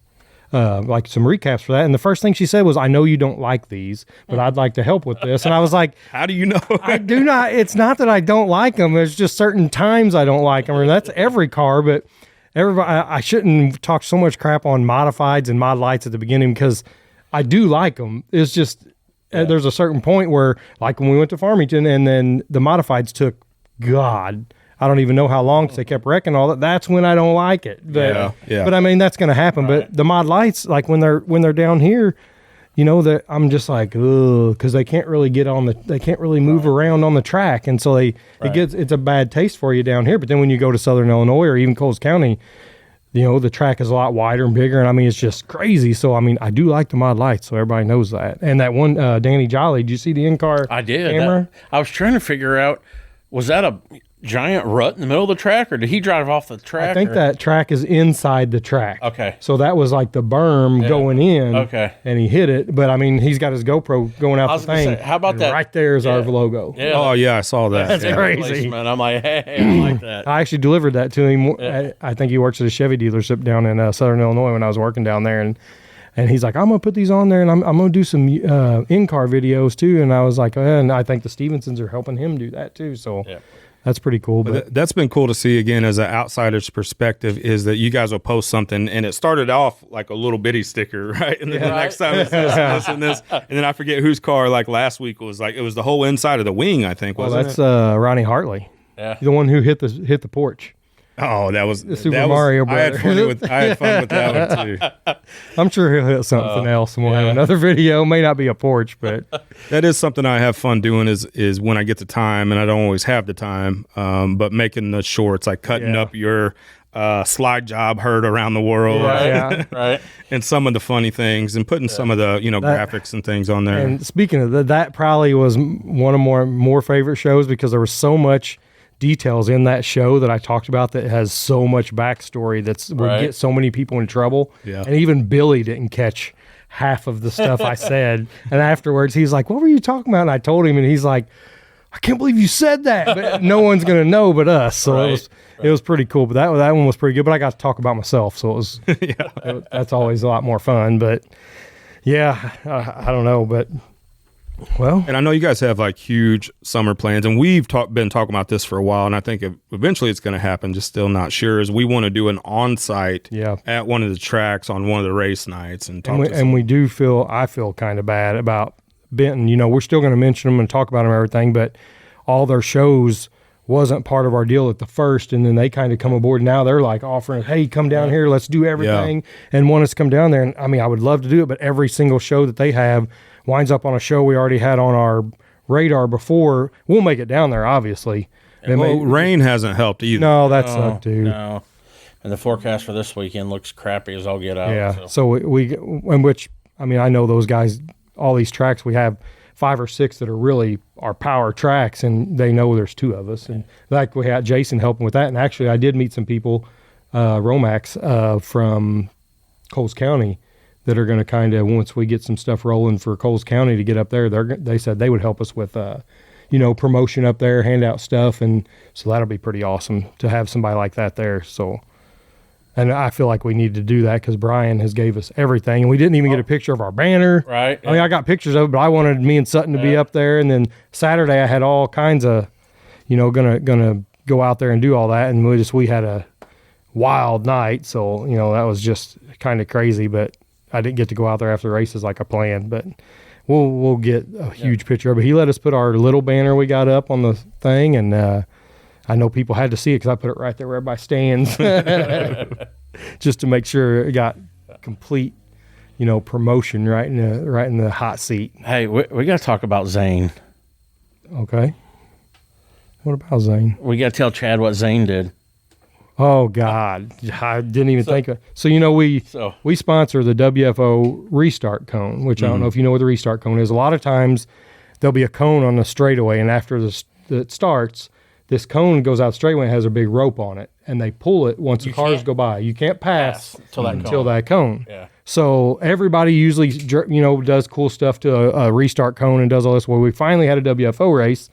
Like some recaps for that. And the first thing she said was, I know you don't like these, but I'd like to help with this. And I was like, how do you know? I do not. It's not that I don't like them. There's just certain times I don't like them. And that's every car, but everybody, I shouldn't talk so much crap on modifieds and mod lights at the beginning because I do like them. It's just, there's a certain point where, like when we went to Farmington and then the modifieds took, I don't even know how long because they kept wrecking all that. That's when I don't like it. But, but I mean, that's going to happen. Right. But the mod lights, like when they're down here, that I'm just like, ugh, because they can't really they can't really move around on the track, and so it's a bad taste for you down here. But then when you go to Southern Illinois or even Coles County, the track is a lot wider and bigger, and I mean it's just crazy. So I mean, I do like the mod lights, so everybody knows that. And that one, Danny Jolly, did you see the in-car? I did. Camera? I was trying to figure out, was that a giant rut in the middle of the track, or did he drive off the track? I think that track is inside the track. Okay. So that was like the berm going in. Okay. And he hit it, but I mean, he's got his GoPro going out the thing. How about that? Right there is our logo. Yeah. Oh yeah, I saw that. That's crazy. Placement. I'm like, hey, I like that. I actually delivered that to him. Yeah. I think he works at a Chevy dealership down in Southern Illinois when I was working down there, and he's like, I'm going to put these on there, and I'm going to do some in-car videos too. And I was like, and I think the Stevensons are helping him do that too. So that's pretty cool. But that's been cool to see again as an outsider's perspective is that you guys will post something, and it started off like a little bitty sticker, right? And then the next time it's this and this. And then I forget whose car, like last week, was like, it was the whole inside of the wing, I think, wasn't it? That's Ronnie Hartley. Yeah. The one who hit the porch. Oh, that was the Super Mario Brother. I had fun with that one too. I'm sure he'll hit something else, and we'll have another video. May not be a porch, but that is something I have fun doing. Is when I get the time, and I don't always have the time. But making the shorts, like cutting up your slide job heard around the world. Right. And some of the funny things, and putting some of the graphics and things on there. And speaking of that probably was one of more favorite shows because there was so much details in that show that I talked about that has so much backstory would get so many people in trouble. Yeah. And even Billy didn't catch half of the stuff I said. And afterwards he's like, what were you talking about? And I told him, and he's like, I can't believe you said that, but no one's going to know but us. So it was pretty cool, but that one was pretty good, but I got to talk about myself. So it was, that's always a lot more fun, but yeah, I don't know, but well. And I know you guys have like huge summer plans, and we've been talking about this for a while, and I think eventually it's going to happen, just still not sure, is we want to do an on-site at one of the tracks on one of the race nights. I feel kind of bad about Benton. We're still going to mention them and talk about them and everything, but all their shows wasn't part of our deal at the first, and then they kind of come aboard. Now they're like offering, hey, come down here, let's do everything, and want us to come down there. And I mean, I would love to do it, but every single show that they have winds up on a show we already had on our radar before. We'll make it down there, obviously. Rain hasn't helped either. No, that sucked too. No, and the forecast for this weekend looks crappy as all get out. Yeah, so I know those guys, all these tracks, we have 5 or 6 that are really our power tracks, and they know there's 2 of us. And like we had Jason helping with that. And actually I did meet some people, Romax, from Coles County, that are going to kind of, once we get some stuff rolling for Coles County to get up there, they said they would help us with, promotion up there, hand out stuff. And so that'll be pretty awesome to have somebody like that there. So, and I feel like we need to do that because Brian has gave us everything, and we didn't even get a picture of our banner. Right. I mean, I got pictures of it, but I wanted me and Sutton to be up there. And then Saturday I had all kinds of, gonna go out there and do all that. And we had a wild night. So, that was just kind of crazy, but I didn't get to go out there after the races like I planned, but we'll get a huge picture of it. He let us put our little banner we got up on the thing, and I know people had to see it because I put it right there where everybody stands, just to make sure it got complete, promotion right in the hot seat. Hey, we got to talk about Zane. Okay. What about Zane? We got to tell Chad what Zane did. Oh God, I didn't even think of it. So we sponsor the WFO restart cone, which I don't know if you know what the restart cone is. A lot of times there'll be a cone on the straightaway, and after it starts, this cone goes out straightaway and has a big rope on it, and they pull it once the cars go by. You can't pass until that cone. Yeah. So everybody usually, does cool stuff to a restart cone and does all this. Well, we finally had a WFO race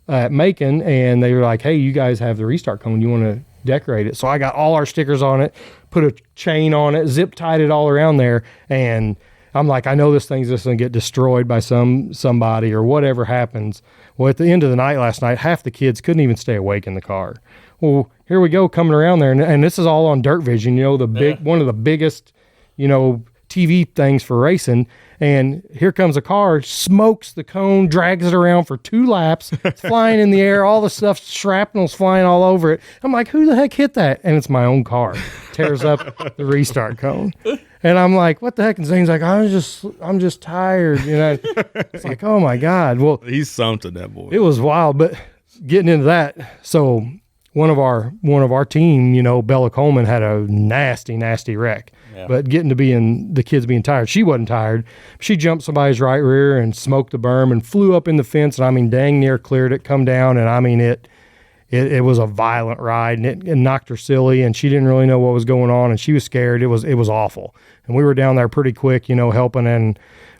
at Macon, and they were like, hey, you guys have the restart cone. You want to decorate it? So I got all our stickers on it, put a chain on it, zip tied it all around there, and I'm like, I know this thing's just going to get destroyed by somebody or whatever happens. Well, at the end of the night last night, half the kids couldn't even stay awake in the car. Well, here we go coming around there, and this is all on Dirt Vision, one of the biggest, TV things for racing. And here comes a car, smokes the cone, drags it around for 2 laps, it's flying in the air, all the stuff, shrapnel's flying all over it. I'm like, who the heck hit that? And it's my own car. Tears up the restart cone. And I'm like, what the heck? And Zane's like, I'm just tired. It's like, oh my God. Well, he's something, that boy. It was wild, but getting into that. So one of our team, Bella Coleman, had a nasty, nasty wreck. Yeah. But getting to the kids being tired, she wasn't tired. She jumped somebody's right rear and smoked the berm and flew up in the fence. And I mean, dang near cleared it, come down. And I mean, it was a violent ride, and it knocked her silly, and she didn't really know what was going on, and she was scared. It was awful. And we were down there pretty quick, helping, and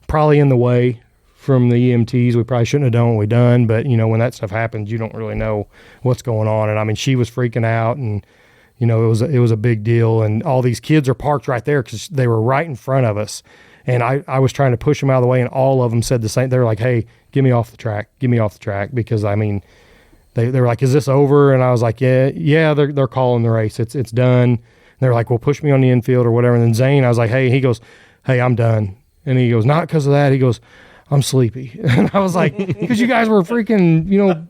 probably in the way from the EMTs. We probably shouldn't have done what we done, but when that stuff happens, you don't really know what's going on. And I mean, she was freaking out, and it was a big deal. And all these kids are parked right there because they were right in front of us. And I was trying to push them out of the way, and all of them said the same. They were like, hey, get me off the track, because I mean, they were like, is this over? And I was like, yeah, they're calling the race. It's done. And they're like, well, push me on the infield or whatever. And then Zane, I was like, he goes, hey, I'm done. And he goes, not because of that. He goes, I'm sleepy. And I was like, because you guys were freaking,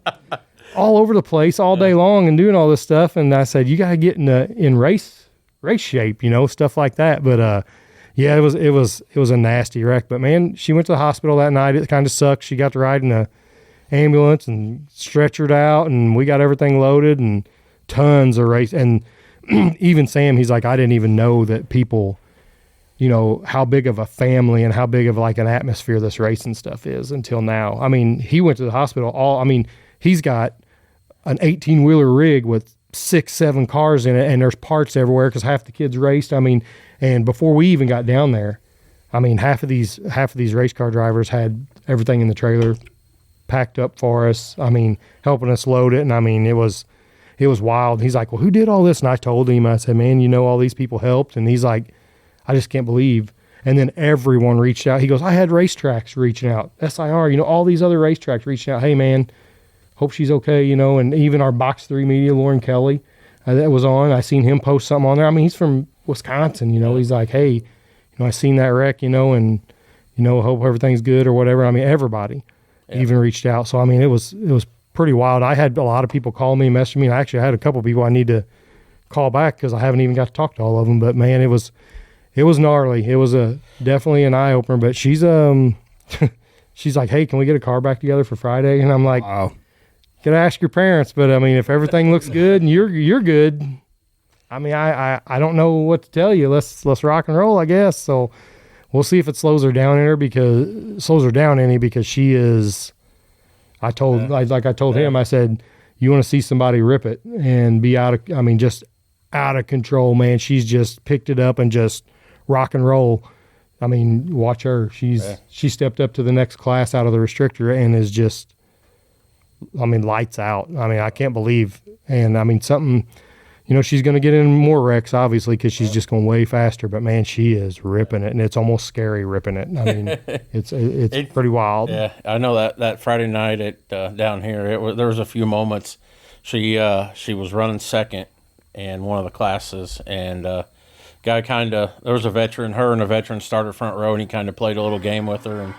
all over the place all day long and doing all this stuff. And I said, you got to get in race shape, stuff like that. But, yeah, it was a nasty wreck. But man, she went to the hospital that night. It kind of sucked. She got to ride in a ambulance and stretchered out, and we got everything loaded and tons of race. And even Sam, he's like, I didn't even know that people, how big of a family and how big of like an atmosphere this racing stuff is until now. I mean, he went to the hospital he's got an 18-wheeler rig with 6-7 cars in it, and there's parts everywhere because half the kids raced. I mean, and before we even got down there, I mean, half of these race car drivers had everything in the trailer packed up for us. I mean, helping us load it. And I mean, it was wild. He's like, well, who did all this? And I told him, I said, man, all these people helped. And he's like, I just can't believe. And then everyone reached out. He goes, I had racetracks reaching out, SIR, all these other racetracks reaching out. Hey man, hope she's okay. And even our Box 3 media, Lauren Kelly, that was on. I seen him post something on there. I mean, he's from Wisconsin, he's like, hey, I seen that wreck, and, hope everything's good or whatever. I mean, everybody even reached out. So, I mean, it was pretty wild. I had a lot of people call me, message me. And I actually had a couple people I need to call back because I haven't even got to talk to all of them. But man, it was gnarly. It was definitely an eye opener. But she's she's like, hey, can we get a car back together for Friday? And I'm like, wow. Gotta ask your parents. But I mean, if everything looks good and you're good, I mean, I don't know what to tell you. Let's rock and roll, I guess. So we'll see if it slows her down any because she is. I told him, I said, you want to see somebody rip it and be just out of control, man. She's just picked it up and just rock and roll. I mean, watch her. She stepped up to the next class out of the restrictor and is just, lights out. I mean, I can't believe. And I mean, something, she's going to get in more wrecks, obviously, because she's just going way faster. But man, she is ripping it, and it's almost scary ripping it. I mean, it's pretty wild. Yeah, I know that Friday night at down here, there was a few moments. She was running second in one of the classes, and guy there was a veteran. Her and a veteran started front row, and he kind of played a little game with her, and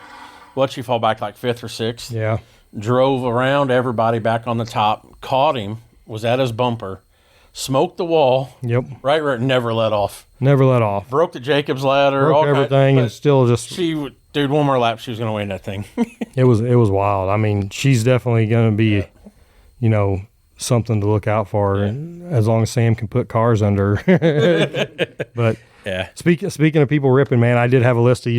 let she fall back like fifth or sixth. Yeah, drove around everybody back on the top, caught him, was at his bumper. Smoked the wall. Yep. Right where it never let off. Broke the Jacob's ladder. Broke everything, and still just. Dude, one more lap, she was going to win that thing. It was wild. I mean, she's definitely going to be, something to look out for, as long as Sam can put cars under. But yeah. Speaking of people ripping, man, I did have a list of,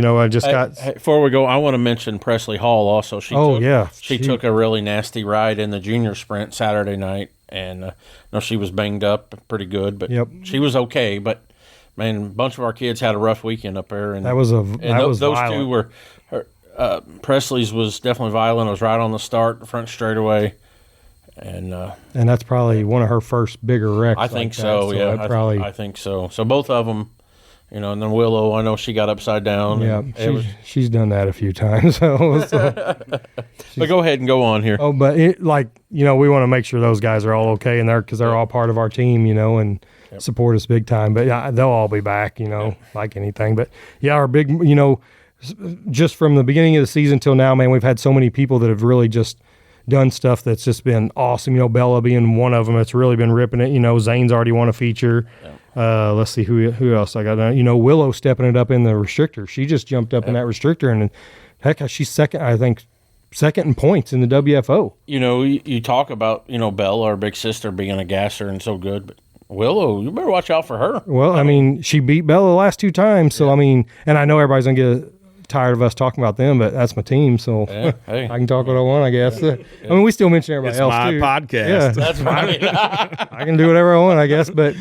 before we go, I want to mention Presley Hall also. She took a really nasty ride in the junior sprint Saturday night. And she was banged up pretty good, but she was okay. But man, a bunch of our kids had a rough weekend up there, and those violent. Two were. Presley's was definitely violent. It was right on the start, the front straightaway, and that's probably one of her first bigger wrecks. I think so. Yeah, I think so. So both of them. And then Willow, I know she got upside down. Yeah, she's done that a few times. But go ahead and go on here. Oh, but we want to make sure those guys are all okay in there because they're all part of our team, and support us big time. But they'll all be back, like anything. But our big, just from the beginning of the season till now, man, we've had so many people that have really just done stuff that's just been awesome. Bella being one of them that's really been ripping it. Zane's already won a feature. Yeah. Let's see who else I got. Willow stepping it up in the restrictor. She just jumped up in that restrictor, and heck, she's second in points in the WFO. You talk about Bella, our big sister, being a gasser and so good, but Willow, you better watch out for her. Well, I mean, she beat Bella the last 2 times, so I mean, and I know everybody's gonna get tired of us talking about them, but that's my team, so hey. I can talk what I want, I guess. I mean, we still mention everybody else too. It's my podcast. Yeah. That's right. I can do whatever I want, I guess. But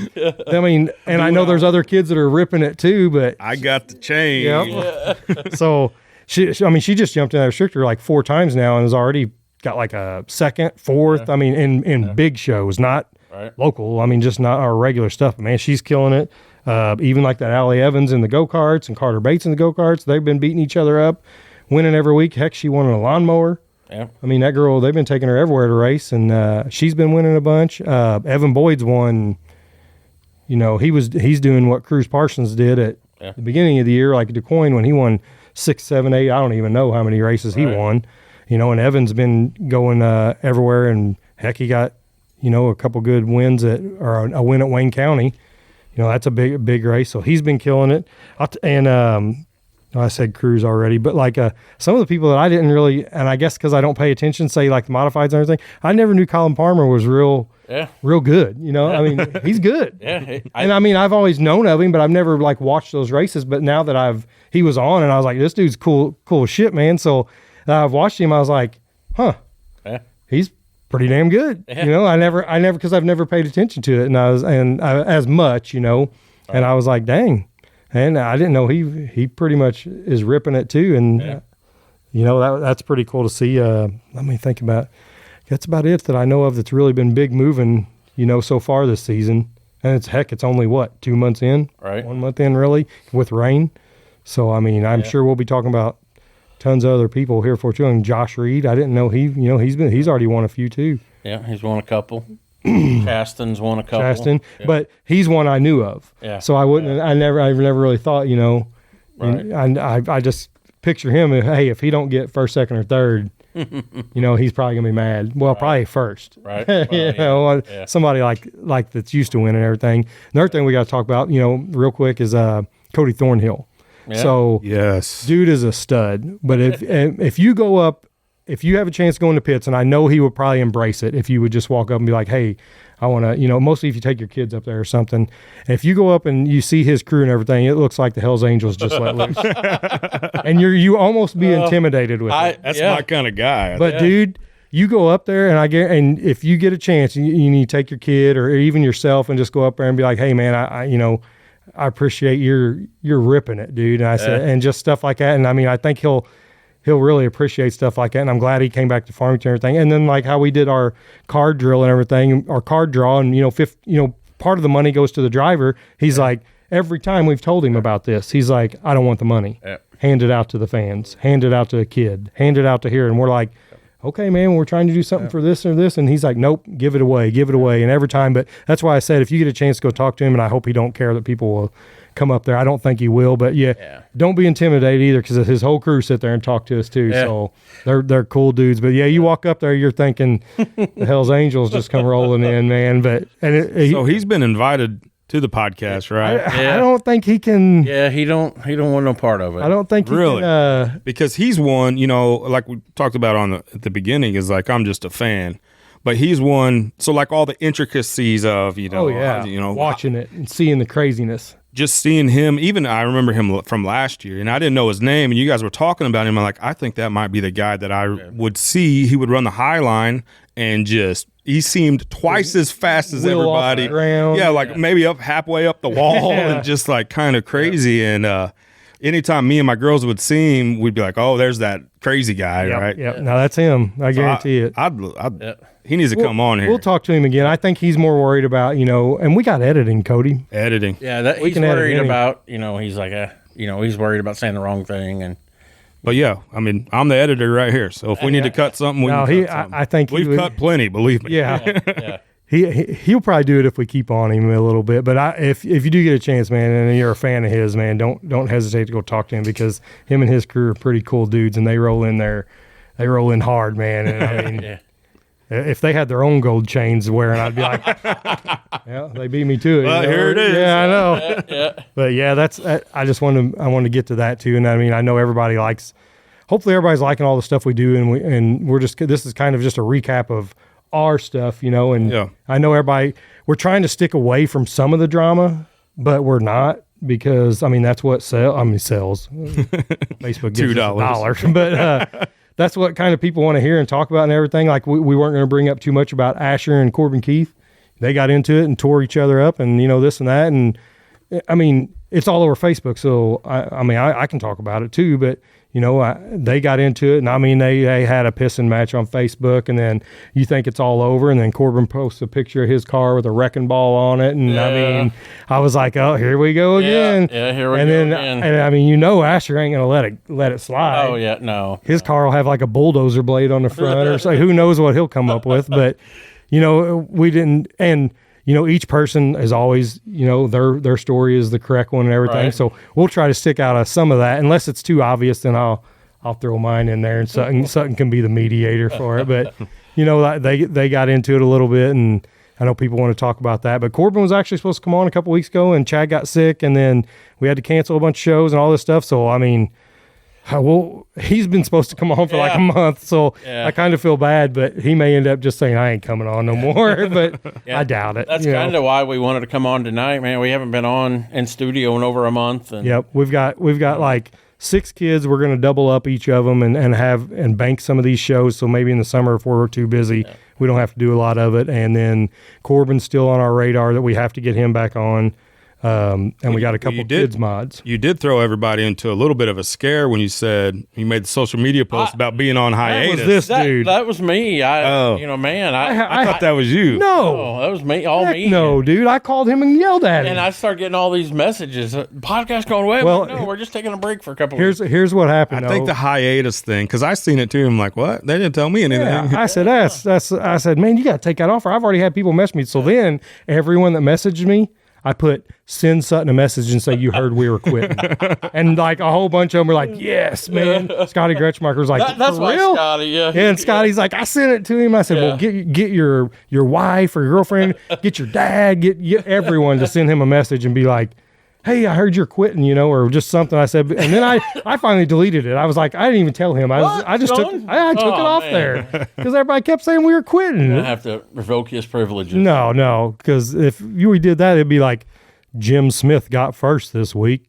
I mean, and I know there's other kids that are ripping it too. But I got the chain. Yeah. So she just jumped in that restrictor like 4 times now and has already got like a second, fourth. I mean, in big shows, not local. I mean, just not our regular stuff. Man, she's killing it. Even like that Allie Evans in the go-karts and Carter Bates in the go-karts, they've been beating each other up, winning every week. Heck, she won in a lawnmower. Yeah. I mean, that girl, they've been taking her everywhere to race, and she's been winning a bunch. Evan Boyd's won, he's doing what Cruz Parsons did at the beginning of the year, like DeCoin, when he won 6, 7, 8. I don't even know how many races he won. And Evan's been going everywhere, and heck, he got, a couple good wins or a win at Wayne County. That's a big race. So he's been killing it. And I said Cruz already, but like some of the people that I didn't really, and I guess because I don't pay attention, say like the modifieds and everything, I never knew Colin Palmer was real good. You know, I mean, he's good. And I mean, I've always known of him, but I've never like watched those races. But now that he was on, and I was like, this dude's cool as shit, man. So I've watched him. I was like, he's pretty damn good. You know, I never, because I've never paid attention to it, and as much, you know, and I was like, dang. And I didn't know he pretty much is ripping it too. And, you know, that's pretty cool to see. Let me think about, that's about it that I know of that's really been big moving, you know, so far this season. And it's only what, 2 months in? Right. 1 month in really with rain. So, I mean, I'm sure we'll be talking about tons of other people here for too. And Josh Reed, I didn't know he's already won a few too. Yeah, he's won a couple. Chasten's won a couple. But he's one I knew of. Yeah. So I wouldn't. Yeah. I never really thought. You know, right. I just picture him. Hey, if he don't get first, second, or third, you know, he's probably gonna be mad. Well, probably first. Right. You know, somebody like that's used to winning and everything. Another thing we got to talk about, you know, real quick is Cody Thornhill. Yeah. So yes, dude is a stud. But if you go up. If you have a chance to go in the pits, and I know he would probably embrace it if you would just walk up and be like, hey, I want to, you know, mostly if you take your kids up there or something. If you go up and you see his crew and everything, it looks like the Hells Angels just let loose. And you almost be intimidated with it. That's my kind of guy. But dude, you go up there and if you get a chance, you need to take your kid or even yourself and just go up there and be like, hey man, I appreciate you're ripping it, dude. And I said, and just stuff like that. And I mean, I think he'll really appreciate stuff like that. And I'm glad he came back to Farmington and everything. And then like how we did our card drill and everything, our card draw, and, you know, part of the money goes to the driver. He's like, every time we've told him about this, he's like, I don't want the money. Hand it out to the fans, hand it out to a kid, hand it out to here. And we're like, okay, man, we're trying to do something for this or this. And he's like, nope, give it away. And every time, but that's why I said, if you get a chance to go talk to him, and I hope he don't care that people will come up there. I don't think he will, but don't be intimidated either, because his whole crew sit there and talk to us too. So they're cool dudes. But you walk up there, you're thinking the Hells Angels just come rolling in, man. But so he's been invited to the podcast, right? I don't think he can. Yeah, he don't want no part of it. I don't think he can, because he's one. You know, like we talked about at the beginning, is like, I'm just a fan. But he's one, so like all the intricacies of, you know, watching it and seeing the craziness. Just seeing him, even I remember him from last year, and I didn't know his name, and you guys were talking about him. I'm like, I think that might be the guy that I would see. He would run the high line, and he seemed twice as fast as everybody. Maybe up halfway up the wall, and just like kind of crazy. And anytime me and my girls would see him, we'd be like, oh, there's that crazy guy, right? Yep. No, that's him. I guarantee it. He needs to come on here. We'll talk to him again. I think he's more worried about, you know, and we got editing, Cody. Editing. Yeah, he's worried about, you know, he's like, he's worried about saying the wrong thing. But yeah, I mean, I'm the editor right here. So if we need to cut something, we can cut something. I think we've cut plenty, believe me. Yeah. He'll probably do it if we keep on him a little bit. But if you do get a chance, man, and you're a fan of his, man, don't hesitate to go talk to him, because him and his crew are pretty cool dudes, and they roll in there. They roll in hard, man. And I mean, if they had their own gold chains wearing, I'd be like, they beat me to it. Well, here it is. Yeah, I know. But I just want to get to that too. And I mean, I know everybody hopefully everybody's liking all the stuff we do, and this is kind of just a recap of our stuff, you know. And I know we're trying to stick away from some of the drama, but we're not, because I mean, that's what sells. Facebook gives us $1, but that's what kind of people want to hear and talk about and everything. Like we weren't going to bring up too much about Asher and Corbin Keith. They got into it and tore each other up, and, you know, this and that. And I mean, it's all over Facebook. So I can talk about it too, but, you know, they got into it, and I mean, they had a pissing match on Facebook, and then you think it's all over, and then Corbin posts a picture of his car with a wrecking ball on it, and I mean, I was like, oh, here we go again. Yeah, here we go again. And I mean, you know, Asher ain't gonna let it slide. Oh yeah, no. His car will have like a bulldozer blade on the front, or so. Who knows what he'll come up with? But, you know, we didn't, and, you know, each person is always, you know, their story is the correct one and everything. Right. So we'll try to stick out of some of that. Unless it's too obvious, then I'll throw mine in there, and Sutton can be the mediator for it. But, you know, they got into it a little bit, and I know people want to talk about that, but Corbin was actually supposed to come on a couple weeks ago, and Chad got sick, and then we had to cancel a bunch of shows and all this stuff. So, I mean, well, he's been supposed to come on for like a month, so I kind of feel bad, but he may end up just saying, I ain't coming on no more, but I doubt it. That's kind of why we wanted to come on tonight, man. We haven't been on in studio in over a month. And Yep, we've got like 6 kids. We're going to double up each of them and bank some of these shows, so maybe in the summer if we're too busy, we don't have to do a lot of it. And then Corbin's still on our radar that we have to get him back on. And we got a couple kids mods. You did throw everybody into a little bit of a scare when you said you made the social media post about being on hiatus. That was this dude. That was me. I thought that was you. No, that was me. All me. No, dude. I called him and yelled at him. And I started getting all these messages. Podcast going away. Well, no, we're just taking a break for a couple weeks. Here's what happened. I think the hiatus thing, because I seen it too. I'm like, what? They didn't tell me anything. Yeah, I said, I said, man, you got to take that off. I've already had people message me. So then everyone that messaged me, I put send Sutton a message and say you heard we were quitting, and like a whole bunch of them were like, yes, man. Scotty Gretschmacher was like, that's for why real? Scotty, yeah. And Scotty's like, I sent it to him. I said, well, get your wife or your girlfriend, get your dad, get everyone to send him a message and be like, hey, I heard you're quitting, or just something. I said, and then I finally deleted it. I was like, I didn't even tell him. I took it off there because everybody kept saying we were quitting. I have to revoke his privileges. No, because if we did that, it'd be like Jim Smith got first this week,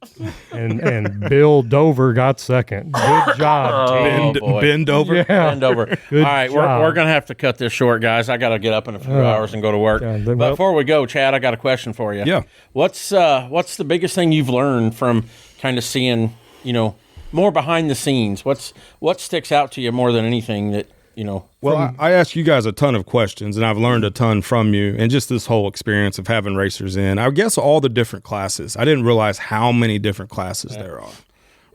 and Bill Dover got second. Good job, Bend over. Yeah. Bend over. Good All right, job. we're gonna have to cut this short, guys. I got to get up in a few hours and go to work. But before we go, Chad, I got a question for you. Yeah. What's the biggest thing you've learned from kind of seeing, more behind the scenes? What sticks out to you more than anything that Well, I asked you guys a ton of questions, and I've learned a ton from you, and just this whole experience of having racers in. I guess all the different classes. I didn't realize how many different classes there are,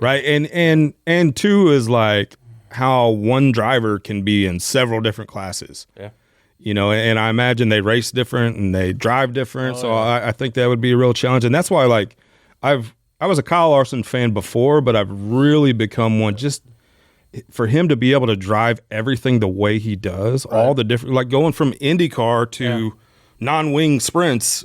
right? And two is like how one driver can be in several different classes. Yeah. And I imagine they race different and they drive different. I think that would be a real challenge, and that's why I was a Kyle Larson fan before, but I've really become one just. For him to be able to drive everything the way he does, all the different, like going from IndyCar to non-wing sprints,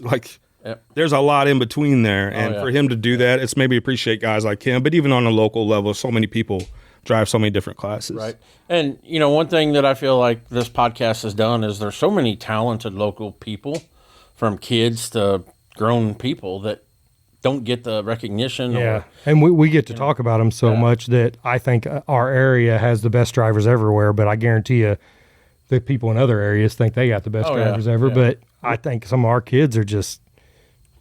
there's a lot in between there. And for him to do that, it's maybe appreciate guys like him, but even on a local level, so many people drive so many different classes. Right. And, one thing that I feel like this podcast has done is there's so many talented local people, from kids to grown people, that don't get the recognition. Yeah, and we get to talk about them so much that I think our area has the best drivers everywhere, but I guarantee you the people in other areas think they got the best drivers ever. Yeah. But I think some of our kids are just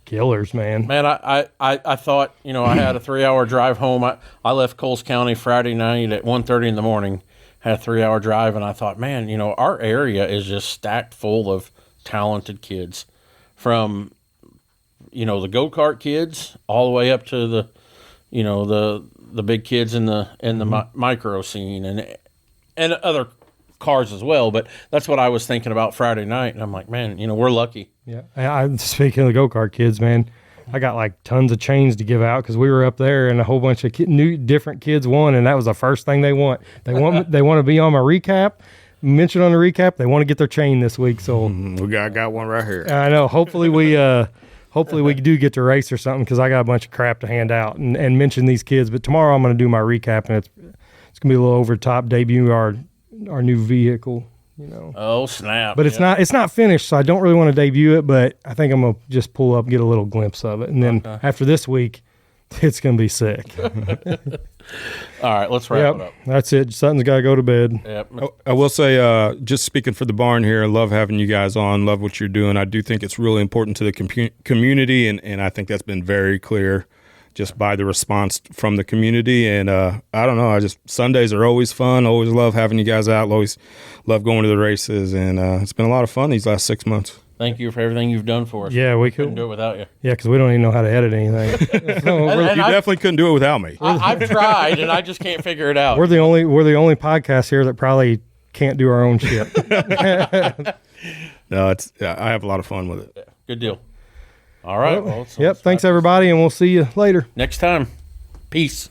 killers, man. Man, I thought, I had a 3-hour drive home. I left Coles County Friday night at 1:30 in the morning, had a 3-hour drive, and I thought, man, our area is just stacked full of talented kids, from the go-kart kids all the way up to the the big kids in the micro scene and other cars as well. But that's what I was thinking about Friday night, and I'm like, man, we're lucky. Yeah. Speaking of the go-kart kids, man, I got like tons of chains to give out because we were up there and a whole bunch of different kids won, and that was the first thing they want. They want to be on my recap. Mentioned on the recap, they want to get their chain this week. So I got one right here. I know. Hopefully we do get to race or something, because I got a bunch of crap to hand out and mention these kids. But tomorrow I'm going to do my recap, and it's going to be a little over the top, debut our new vehicle. Oh snap! But it's not finished, so I don't really want to debut it. But I think I'm gonna just pull up, get a little glimpse of it, and then after this week, it's gonna be sick. All right, let's wrap it up. That's it. Sutton's got to go to bed. Yep. I will say, just speaking for the barn here, I love having you guys on. Love what you're doing. I do think it's really important to the community, and I think that's been very clear just by the response from the community. And I don't know, Sundays are always fun. Always love having you guys out. Always love going to the races, and it's been a lot of fun these last 6 months. Thank you for everything you've done for us. Yeah, we couldn't do it without you. Yeah, because we don't even know how to edit anything. You definitely couldn't do it without me. I've tried, and I just can't figure it out. We're the only podcast here that probably can't do our own shit. No, I have a lot of fun with it. Yeah, good deal. All right. Thanks everybody, and we'll see you later. Next time. Peace.